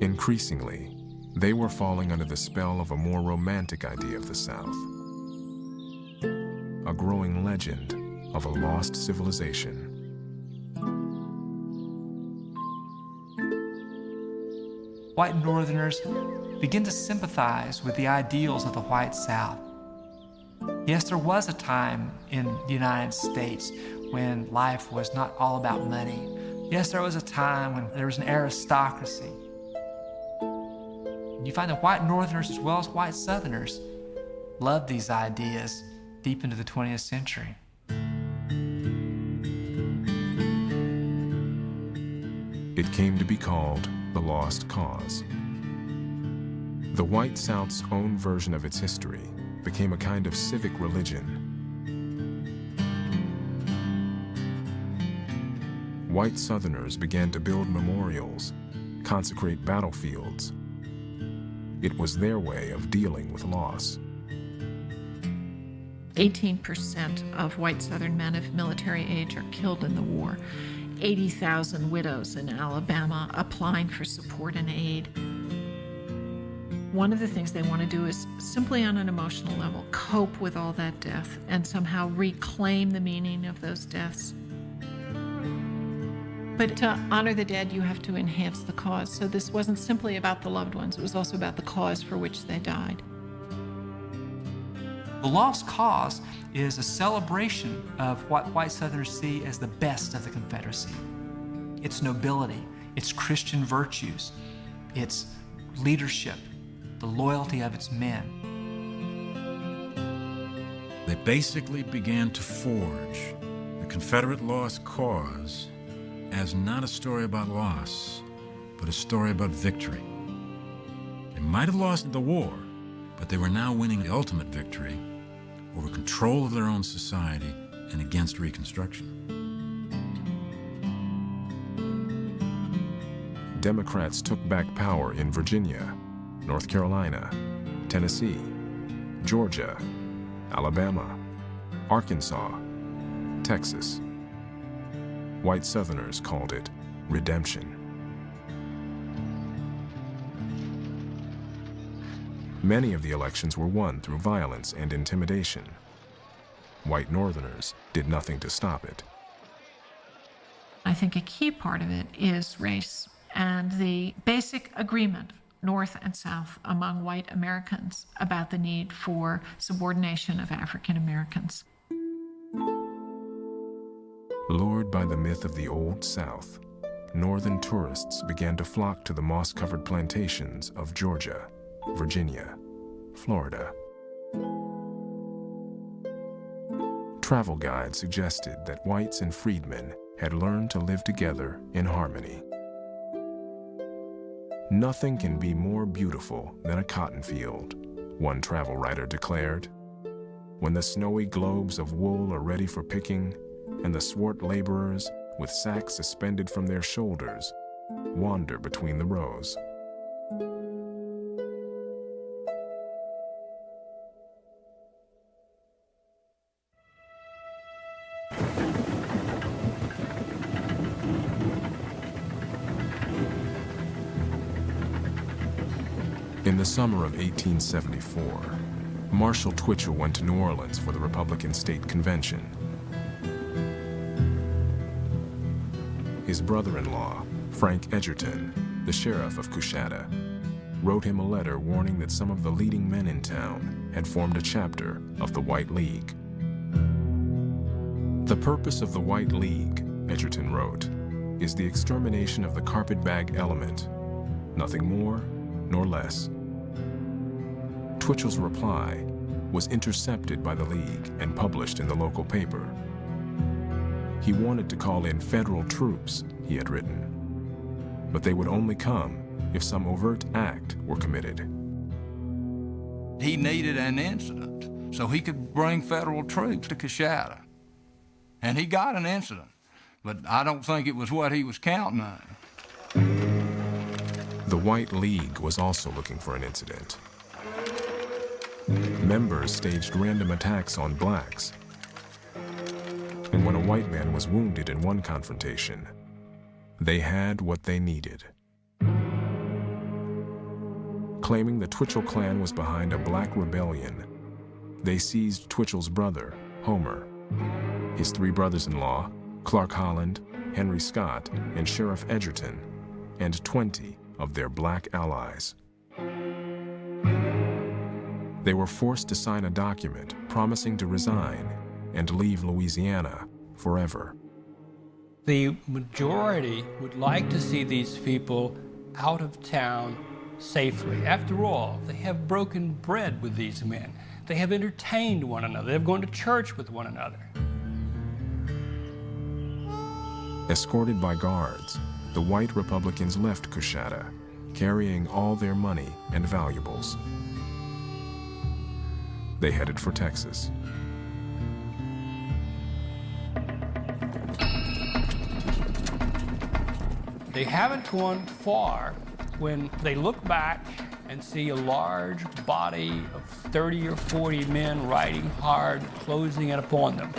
Increasingly, they were falling under the spell of a more romantic idea of the South, a growing legend of a lost civilization. White Northerners begin to sympathize with the ideals of the white South. Yes, there was a time in the United States when life was not all about money. Yes, there was a time when there was an aristocracy. You find that white Northerners as well as white Southerners loved these ideas deep into the 20th century. It came to be called the Lost Cause. The white South's own version of its history became a kind of civic religion. White Southerners began to build memorials, consecrate battlefields. It was their way of dealing with loss. 18% of white Southern men of military age are killed in the war. 80,000 widows in Alabama applying for support and aid. One of the things they want to do is simply on an emotional level cope with all that death and somehow reclaim the meaning of those deaths. But to honor the dead, you have to enhance the cause. So this wasn't simply about the loved ones, it was also about the cause for which they died. The Lost Cause is a celebration of what white Southerners see as the best of the Confederacy. Its nobility, its Christian virtues, its leadership, the loyalty of its men. They basically began to forge the Confederate Lost Cause as not a story about loss, but a story about victory. They might have lost the war, but they were now winning the ultimate victory over control of their own society and against Reconstruction. Democrats took back power in Virginia, North Carolina, Tennessee, Georgia, Alabama, Arkansas, Texas. White Southerners called it redemption. Many of the elections were won through violence and intimidation. White Northerners did nothing to stop it. I think a key part of it is race and the basic agreement, North and South, among white Americans about the need for subordination of African Americans. Lured by the myth of the Old South, Northern tourists began to flock to the moss-covered plantations of Georgia. Virginia, Florida. Travel guides suggested that whites and freedmen had learned to live together in harmony. Nothing can be more beautiful than a cotton field, one travel writer declared. When the snowy globes of wool are ready for picking, and the swart laborers, with sacks suspended from their shoulders, wander between the rows. In the summer of 1874, Marshall Twitchell went to New Orleans for the Republican State Convention. His brother-in-law, Frank Edgerton, the sheriff of Coushatta, wrote him a letter warning that some of the leading men in town had formed a chapter of the White League. The purpose of the White League, Edgerton wrote, is the extermination of the carpetbag element, nothing more nor less. Twitchell's reply was intercepted by the League and published in the local paper. He wanted to call in federal troops, he had written, but they would only come if some overt act were committed. He needed an incident so he could bring federal troops to Coushatta. And he got an incident, but I don't think it was what he was counting on. The White League was also looking for an incident. Members staged random attacks on blacks. And when a white man was wounded in one confrontation, they had what they needed. Claiming the Twitchell clan was behind a black rebellion, they seized Twitchell's brother, Homer, his three brothers-in-law, Clark Holland, Henry Scott, and Sheriff Edgerton, and 20 of their black allies. They were forced to sign a document promising to resign and leave Louisiana forever. The majority would like to see these people out of town safely. After all, they have broken bread with these men. They have entertained one another. They've gone to church with one another. Escorted by guards, the white Republicans left Coushatta, carrying all their money and valuables. They headed for Texas. They haven't gone far when they look back and see a large body of 30 or 40 men riding hard, closing in upon them.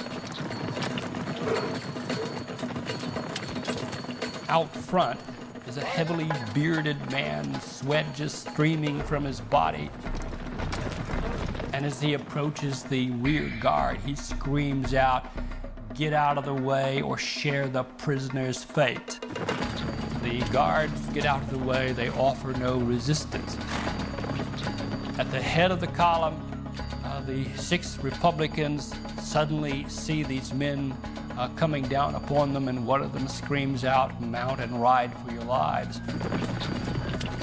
Out front is a heavily bearded man, sweat just streaming from his body. And as he approaches the rear guard, he screams out, "Get out of the way or share the prisoner's fate." The guards get out of the way, they offer no resistance. At the head of the column, the 6 Republicans suddenly see these men coming down upon them, and one of them screams out, "Mount and ride for your lives."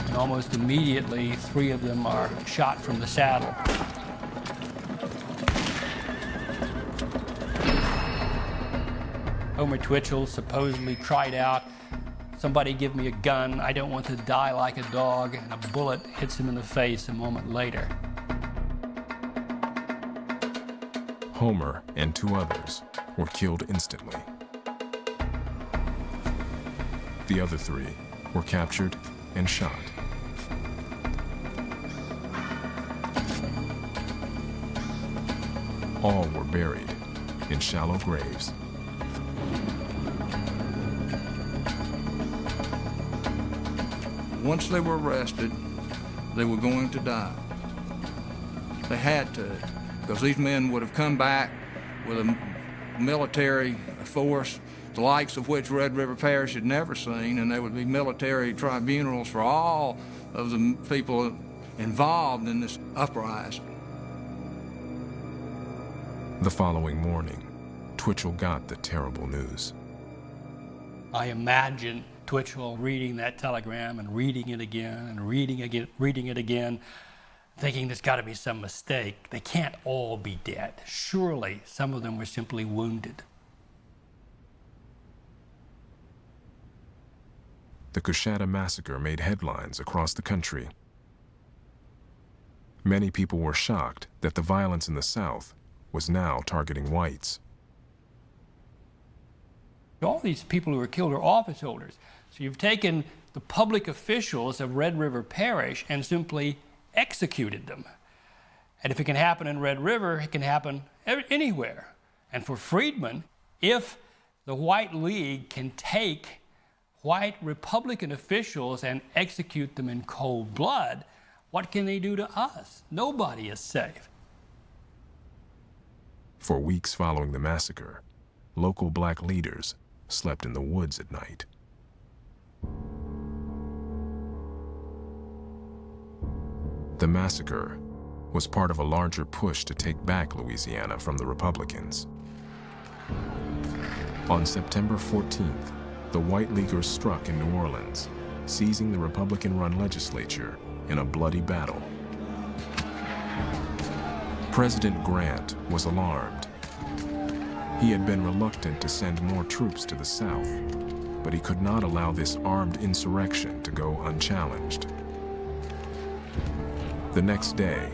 And almost immediately, 3 of them are shot from the saddle. Homer Twitchell supposedly cried out, "Somebody give me a gun, I don't want to die like a dog," and a bullet hits him in the face a moment later. Homer and 2 others were killed instantly. The other 3 were captured and shot. All were buried in shallow graves. Once they were arrested, they were going to die. They had to, because these men would have come back with a military force, the likes of which Red River Parish had never seen, and there would be military tribunals for all of the people involved in this uprising. The following morning, Twitchell got the terrible news. I imagine Twitchell reading that telegram and reading it again and reading it again. thinking there's got to be some mistake. They can't all be dead. Surely some of them were simply wounded. The Coushatta massacre made headlines across the country. Many people were shocked that the violence in the South was now targeting whites. All these people who were killed are office holders. So you've taken the public officials of Red River Parish and simply executed them. And if it can happen in Red River, it can happen anywhere. And for Freedman, if the White League can take white Republican officials and execute them in cold blood, what can they do to us? Nobody is safe. For weeks following the massacre, local black leaders slept in the woods at night. The massacre was part of a larger push to take back Louisiana from the Republicans. On September 14th, the White Leaguers struck in New Orleans, seizing the Republican-run legislature in a bloody battle. President Grant was alarmed. He had been reluctant to send more troops to the South, but he could not allow this armed insurrection to go unchallenged. The next day,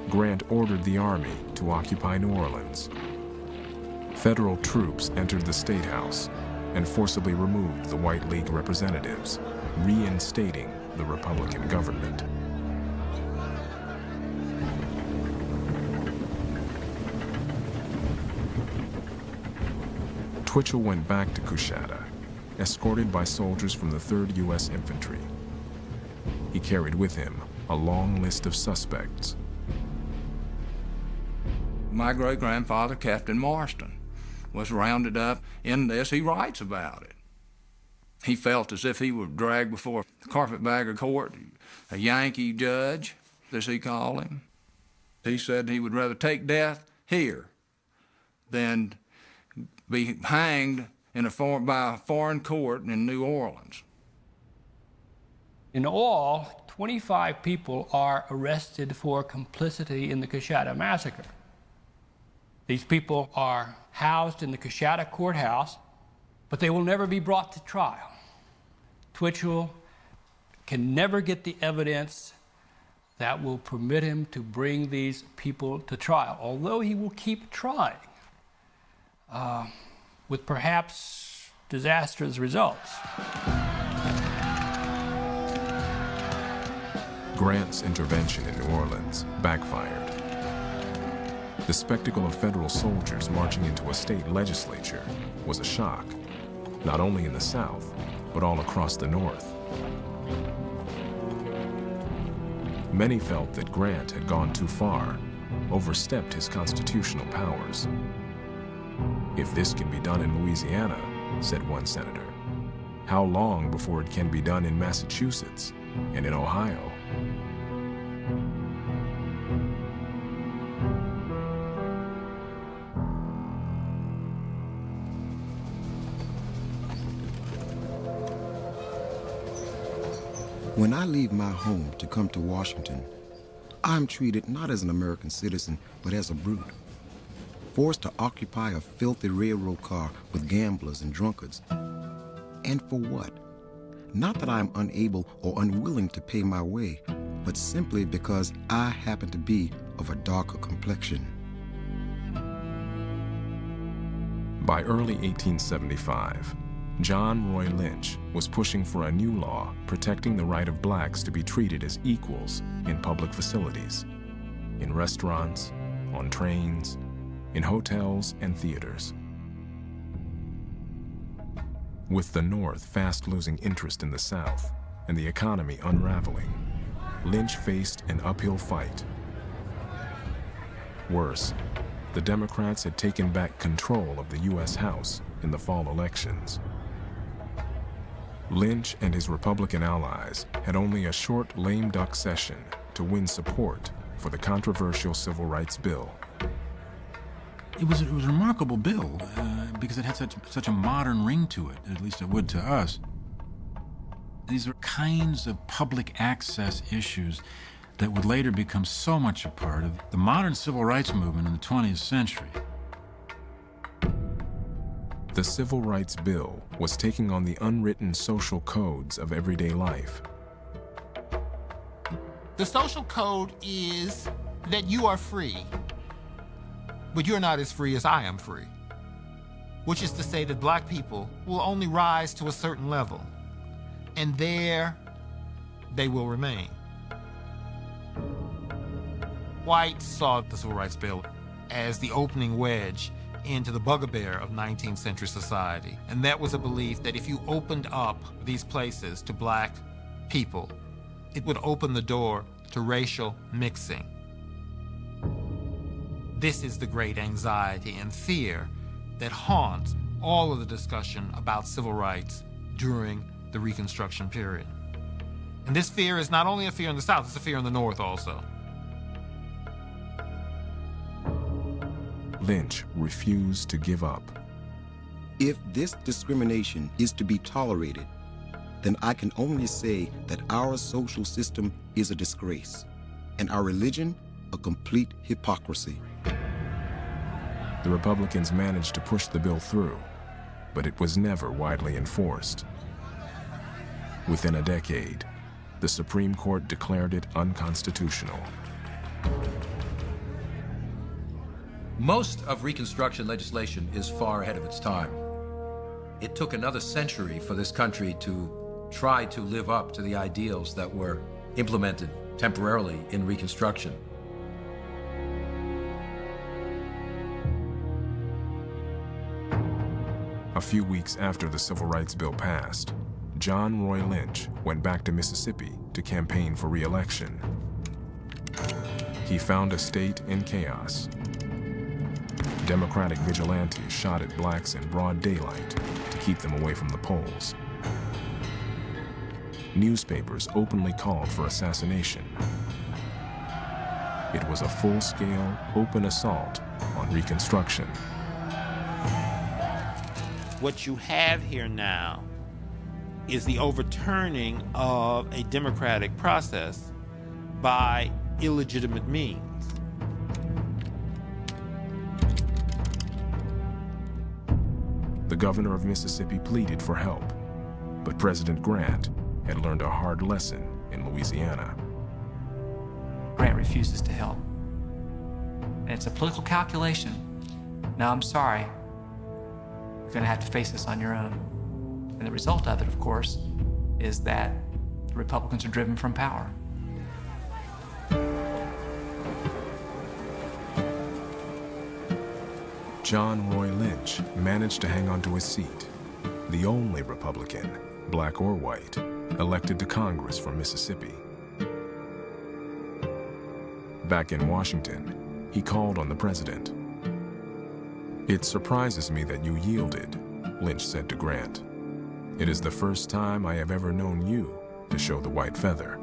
Grant ordered the army to occupy New Orleans. Federal troops entered the State House and forcibly removed the White League representatives, reinstating the Republican government. Twitchell went back to Coushatta, escorted by soldiers from the 3rd U.S. Infantry. He carried with him a long list of suspects. My great-grandfather, Captain Marston, was rounded up in this. He writes about it. He felt as if he was dragged before the carpetbagger court, a Yankee judge, as he called him. He said he would rather take death here than be hanged by a foreign court in New Orleans. In all, 25 people are arrested for complicity in the Coushatta massacre. These people are housed in the Coushatta courthouse, but they will never be brought to trial. Twitchell can never get the evidence that will permit him to bring these people to trial, although he will keep trying, with perhaps disastrous results. Grant's intervention in New Orleans backfired. The spectacle of federal soldiers marching into a state legislature was a shock, not only in the South, but all across the North. Many felt that Grant had gone too far, overstepped his constitutional powers. If this can be done in Louisiana, said one senator, how long before it can be done in Massachusetts and in Ohio? When I leave my home to come to Washington, I'm treated not as an American citizen, but as a brute. Forced to occupy a filthy railroad car with gamblers and drunkards. And for what? Not that I'm unable or unwilling to pay my way, but simply because I happen to be of a darker complexion. By early 1875, John Roy Lynch was pushing for a new law protecting the right of blacks to be treated as equals in public facilities, in restaurants, on trains, in hotels and theaters. With the North fast losing interest in the South and the economy unraveling, Lynch faced an uphill fight. Worse, the Democrats had taken back control of the U.S. House in the fall elections. Lynch and his Republican allies had only a short lame duck session to win support for the controversial Civil Rights Bill. It was a remarkable bill because it had such a modern ring to it, at least it would to us. These are kinds of public access issues that would later become so much a part of the modern civil rights movement in the 20th century. The Civil Rights Bill was taking on the unwritten social codes of everyday life. The social code is that you are free, but you're not as free as I am free, which is to say that black people will only rise to a certain level, and there they will remain. Whites saw the Civil Rights Bill as the opening wedge into the bugbear of 19th century society. And that was a belief that if you opened up these places to black people, it would open the door to racial mixing. This is the great anxiety and fear that haunts all of the discussion about civil rights during the Reconstruction period. And this fear is not only a fear in the South, it's a fear in the North also. Lynch refused to give up. If this discrimination is to be tolerated, then I can only say that our social system is a disgrace, and our religion a complete hypocrisy. The Republicans managed to push the bill through, but it was never widely enforced. Within a decade, the Supreme Court declared it unconstitutional. Most of Reconstruction legislation is far ahead of its time. It took another century for this country to try to live up to the ideals that were implemented temporarily in Reconstruction. A few weeks after the Civil Rights Bill passed, John Roy Lynch went back to Mississippi to campaign for re-election. He found a state in chaos. Democratic vigilantes shot at blacks in broad daylight to keep them away from the polls. Newspapers openly called for assassination. It was a full-scale, open assault on Reconstruction. What you have here now is the overturning of a democratic process by illegitimate means. The governor of Mississippi pleaded for help, but President Grant had learned a hard lesson in Louisiana. Grant refuses to help. And it's a political calculation. Now, I'm sorry. You're going to have to face this on your own. And the result of it, of course, is that the Republicans are driven from power. John Roy Lynch managed to hang on to his seat, the only Republican, black or white, elected to Congress from Mississippi. Back in Washington, he called on the president. "It surprises me that you yielded," Lynch said to Grant. "It is the first time I have ever known you to show the white feather."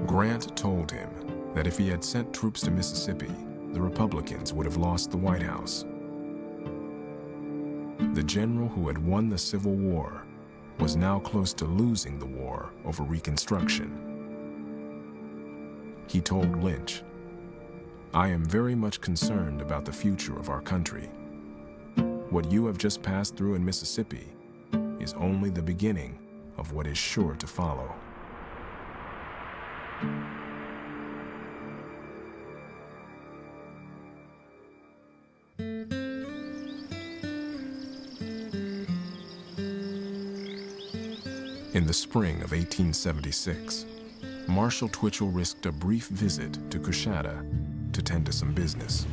Grant told him that if he had sent troops to Mississippi, the Republicans would have lost the White House. The general who had won the Civil War was now close to losing the war over Reconstruction. He told Lynch, "I am very much concerned about the future of our country. What you have just passed through in Mississippi is only the beginning of what is sure to follow." In the spring of 1876, Marshall Twitchell risked a brief visit to Coushatta to tend to some business.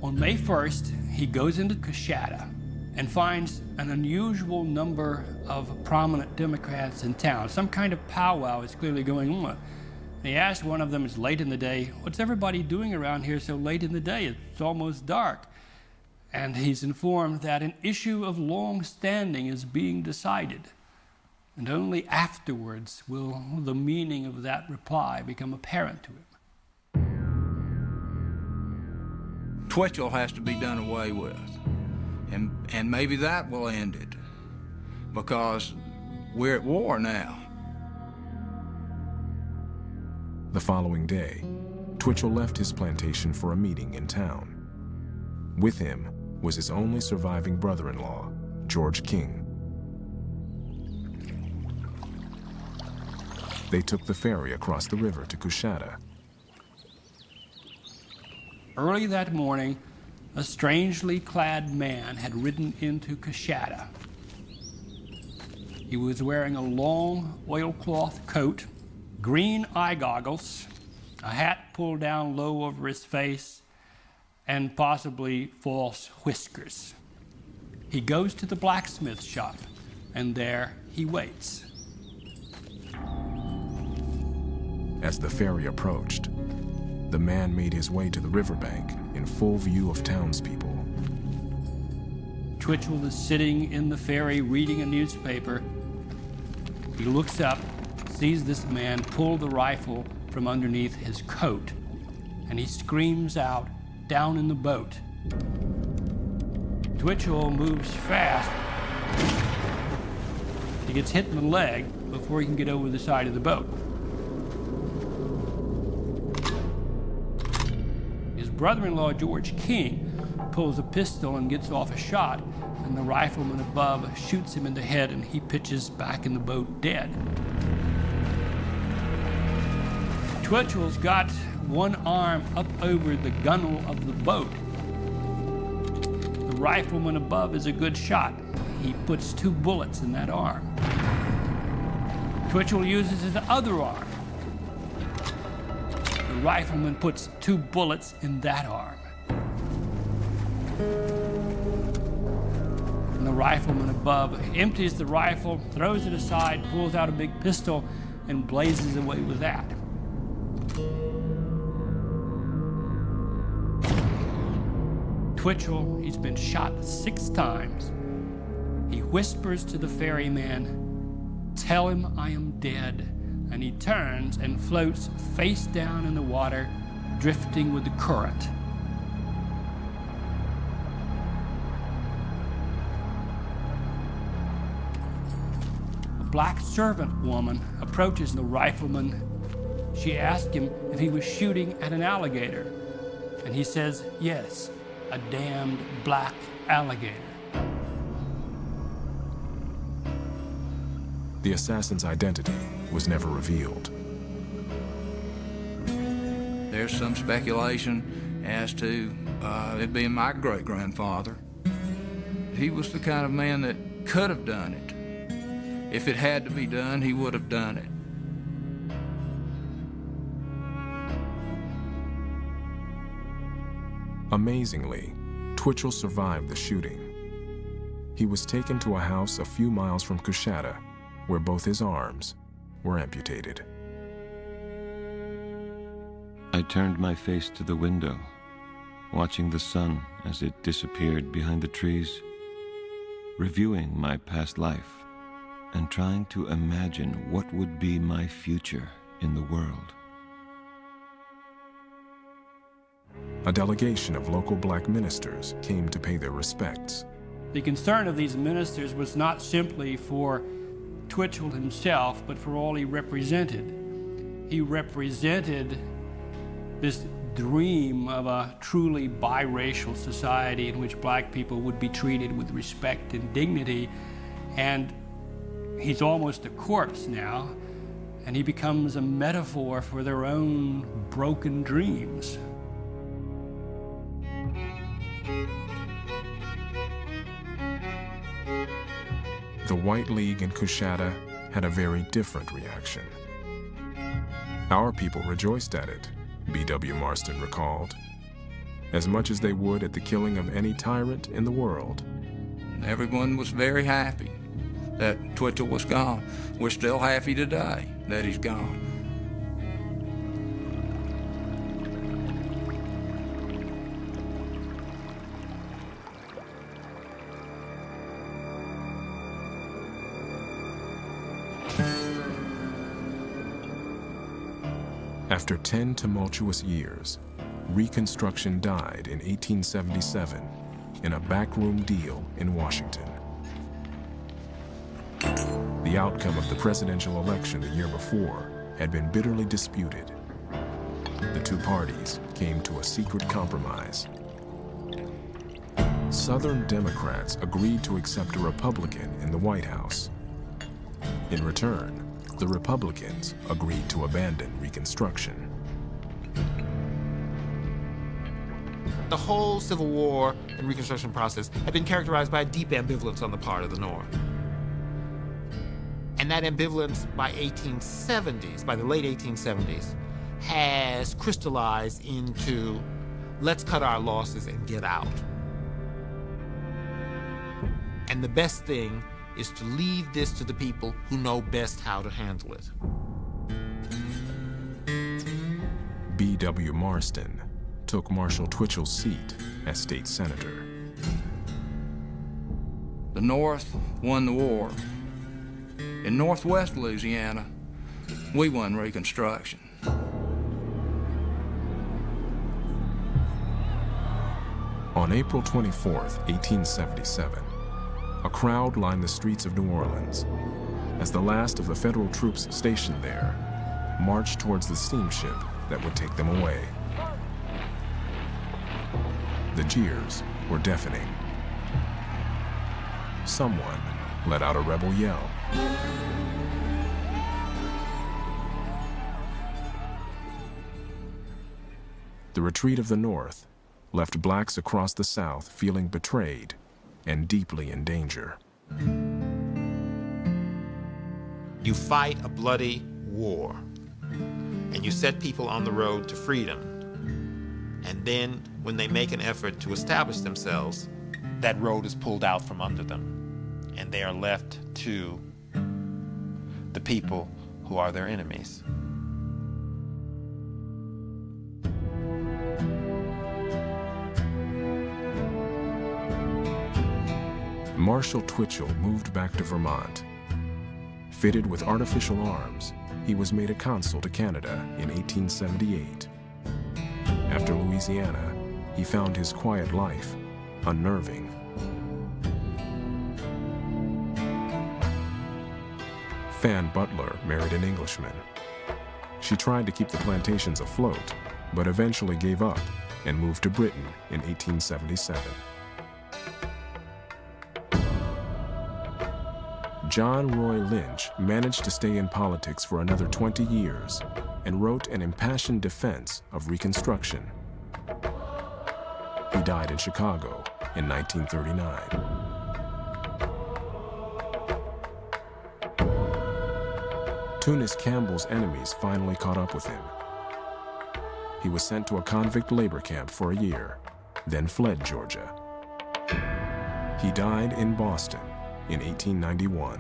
On May 1st, he goes into Coushatta and finds an unusual number of prominent Democrats in town. Some kind of powwow is clearly going on. He asked one of them, it's late in the day, "What's everybody doing around here so late in the day? It's almost dark." And he's informed that an issue of long standing is being decided. And only afterwards will the meaning of that reply become apparent to him. Twitchell has to be done away with. And maybe that will end it, because we're at war now. The following day, Twitchell left his plantation for a meeting in town. With him was his only surviving brother-in-law, George King. They took the ferry across the river to Coushatta. Early that morning, a strangely clad man had ridden into Coushatta. He was wearing a long oilcloth coat, green eye goggles, a hat pulled down low over his face, and possibly false whiskers. He goes to the blacksmith shop, and there he waits. As the ferry approached, the man made his way to the riverbank in full view of townspeople. Twitchell is sitting in the ferry reading a newspaper. He looks up, sees this man pull the rifle from underneath his coat, and he screams out, "Down in the boat." Twitchell moves fast. He gets hit in the leg before he can get over the side of the boat. His brother-in-law, George King, pulls a pistol and gets off a shot, and the rifleman above shoots him in the head, and he pitches back in the boat dead. Twitchell's got one arm up over the gunwale of the boat. The rifleman above is a good shot. He puts 2 bullets in that arm. Twitchell uses his other arm. The rifleman puts 2 bullets in that arm. And the rifleman above empties the rifle, throws it aside, pulls out a big pistol, and blazes away with that. Twitchell, he's been shot 6 times. He whispers to the ferryman, "Tell him I am dead." And he turns and floats face down in the water, drifting with the current. A black servant woman approaches the rifleman. She asks him if he was shooting at an alligator. And he says, "Yes, a damned black alligator." The assassin's identity was never revealed. There's some speculation as to it being my great-grandfather. He was the kind of man that could have done it. If it had to be done, he would have done it. Amazingly, Twitchell survived the shooting. He was taken to a house a few miles from Coushatta, where both his arms were amputated. I turned my face to the window, watching the sun as it disappeared behind the trees, reviewing my past life and trying to imagine what would be my future in the world. A delegation of local black ministers came to pay their respects. The concern of these ministers was not simply for Twitchell himself, but for all he represented. He represented this dream of a truly biracial society in which black people would be treated with respect and dignity, and he's almost a corpse now, and he becomes a metaphor for their own broken dreams. The White League in Coushatta had a very different reaction. Our people rejoiced at it, B.W. Marston recalled, as much as they would at the killing of any tyrant in the world. Everyone was very happy that Twitchell was gone. We're still happy today that he's gone. After 10 tumultuous years, Reconstruction died in 1877 in a backroom deal in Washington. The outcome of the presidential election the year before had been bitterly disputed. The two parties came to a secret compromise. Southern Democrats agreed to accept a Republican in the White House. In return, the Republicans agreed to abandon Reconstruction. The whole Civil War and Reconstruction process had been characterized by a deep ambivalence on the part of the North. And that ambivalence by the late 1870s, has crystallized into, let's cut our losses and get out. And the best thing is to leave this to the people who know best how to handle it. B.W. Marston took Marshall Twitchell's seat as state senator. The North won the war. In Northwest Louisiana, we won Reconstruction. On April 24, 1877, a crowd lined the streets of New Orleans as the last of the federal troops stationed there marched towards the steamship that would take them away. The jeers were deafening. Someone let out a rebel yell. The retreat of the North left blacks across the South feeling betrayed and deeply in danger. You fight a bloody war, and you set people on the road to freedom. And then, when they make an effort to establish themselves, that road is pulled out from under them, and they are left to the people who are their enemies. Marshall Twitchell moved back to Vermont. Fitted with artificial arms, he was made a consul to Canada in 1878. After Louisiana, he found his quiet life unnerving. Fan Butler married an Englishman. She tried to keep the plantations afloat, but eventually gave up and moved to Britain in 1877. John Roy Lynch managed to stay in politics for another 20 years and wrote an impassioned defense of Reconstruction. He died in Chicago in 1939. Tunis Campbell's enemies finally caught up with him. He was sent to a convict labor camp for a year, then fled Georgia. He died in Boston in 1891.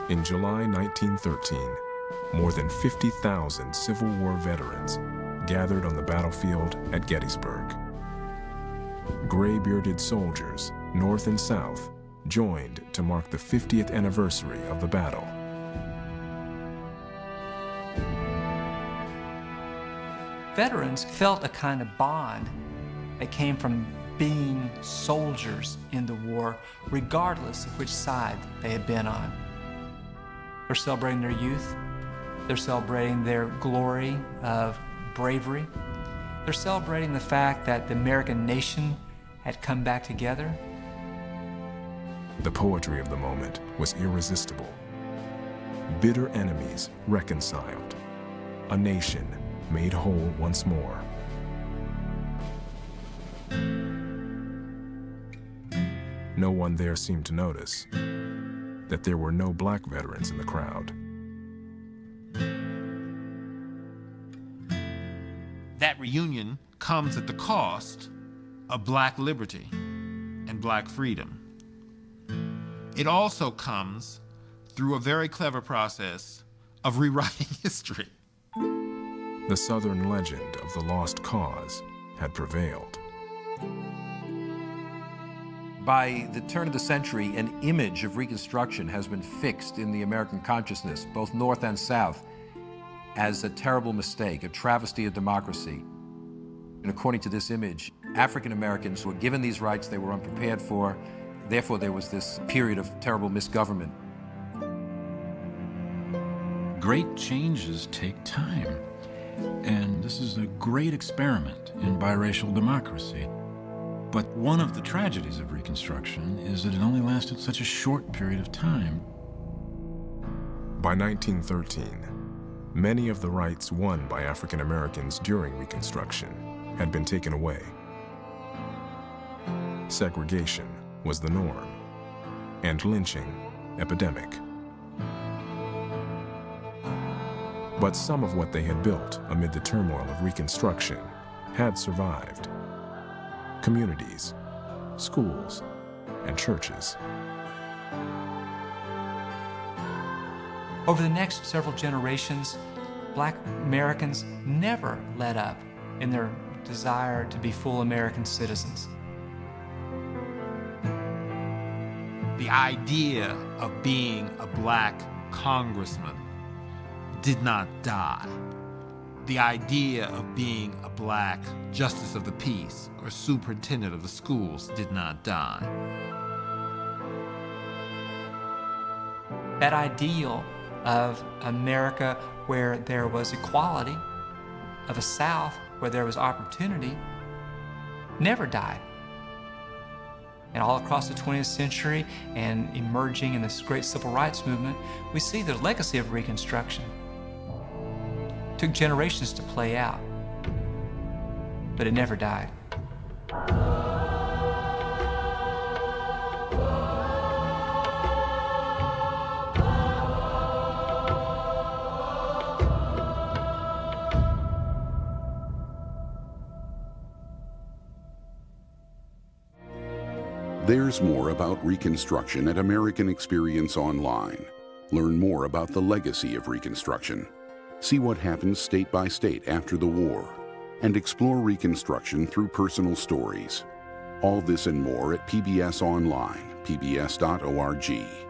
In July 1913, more than 50,000 Civil War veterans gathered on the battlefield at Gettysburg. Gray-bearded soldiers, North and South, joined to mark the 50th anniversary of the battle. Veterans felt a kind of bond that came from being soldiers in the war, regardless of which side they had been on. They're celebrating their youth. They're celebrating their glory of bravery. They're celebrating the fact that the American nation had come back together. The poetry of the moment was irresistible. Bitter enemies reconciled. A nation made whole once more. No one there seemed to notice that there were no black veterans in the crowd. That reunion comes at the cost of black liberty and black freedom. It also comes through a very clever process of rewriting history. The Southern legend of the lost cause had prevailed. By the turn of the century, an image of Reconstruction has been fixed in the American consciousness, both North and South, as a terrible mistake, a travesty of democracy. And according to this image, African Americans were given these rights they were unprepared for. Therefore, there was this period of terrible misgovernment. Great changes take time. And this is a great experiment in biracial democracy. But one of the tragedies of Reconstruction is that it only lasted such a short period of time. By 1913, many of the rights won by African Americans during Reconstruction had been taken away. Segregation was the norm, and lynching epidemic. But some of what they had built amid the turmoil of Reconstruction had survived. Communities, schools, and churches. Over the next several generations, Black Americans never let up in their desire to be full American citizens. The idea of being a Black congressman did not die. The idea of being a Black justice of the peace or superintendent of the schools did not die. That ideal of America where there was equality, of a South where there was opportunity, never died. And all across the 20th century and emerging in this great civil rights movement, we see the legacy of Reconstruction. It took generations to play out, but it never died. There's more about Reconstruction at American Experience Online. Learn more about the legacy of Reconstruction. See what happened state by state after the war, and explore Reconstruction through personal stories. All this and more at PBS Online, pbs.org.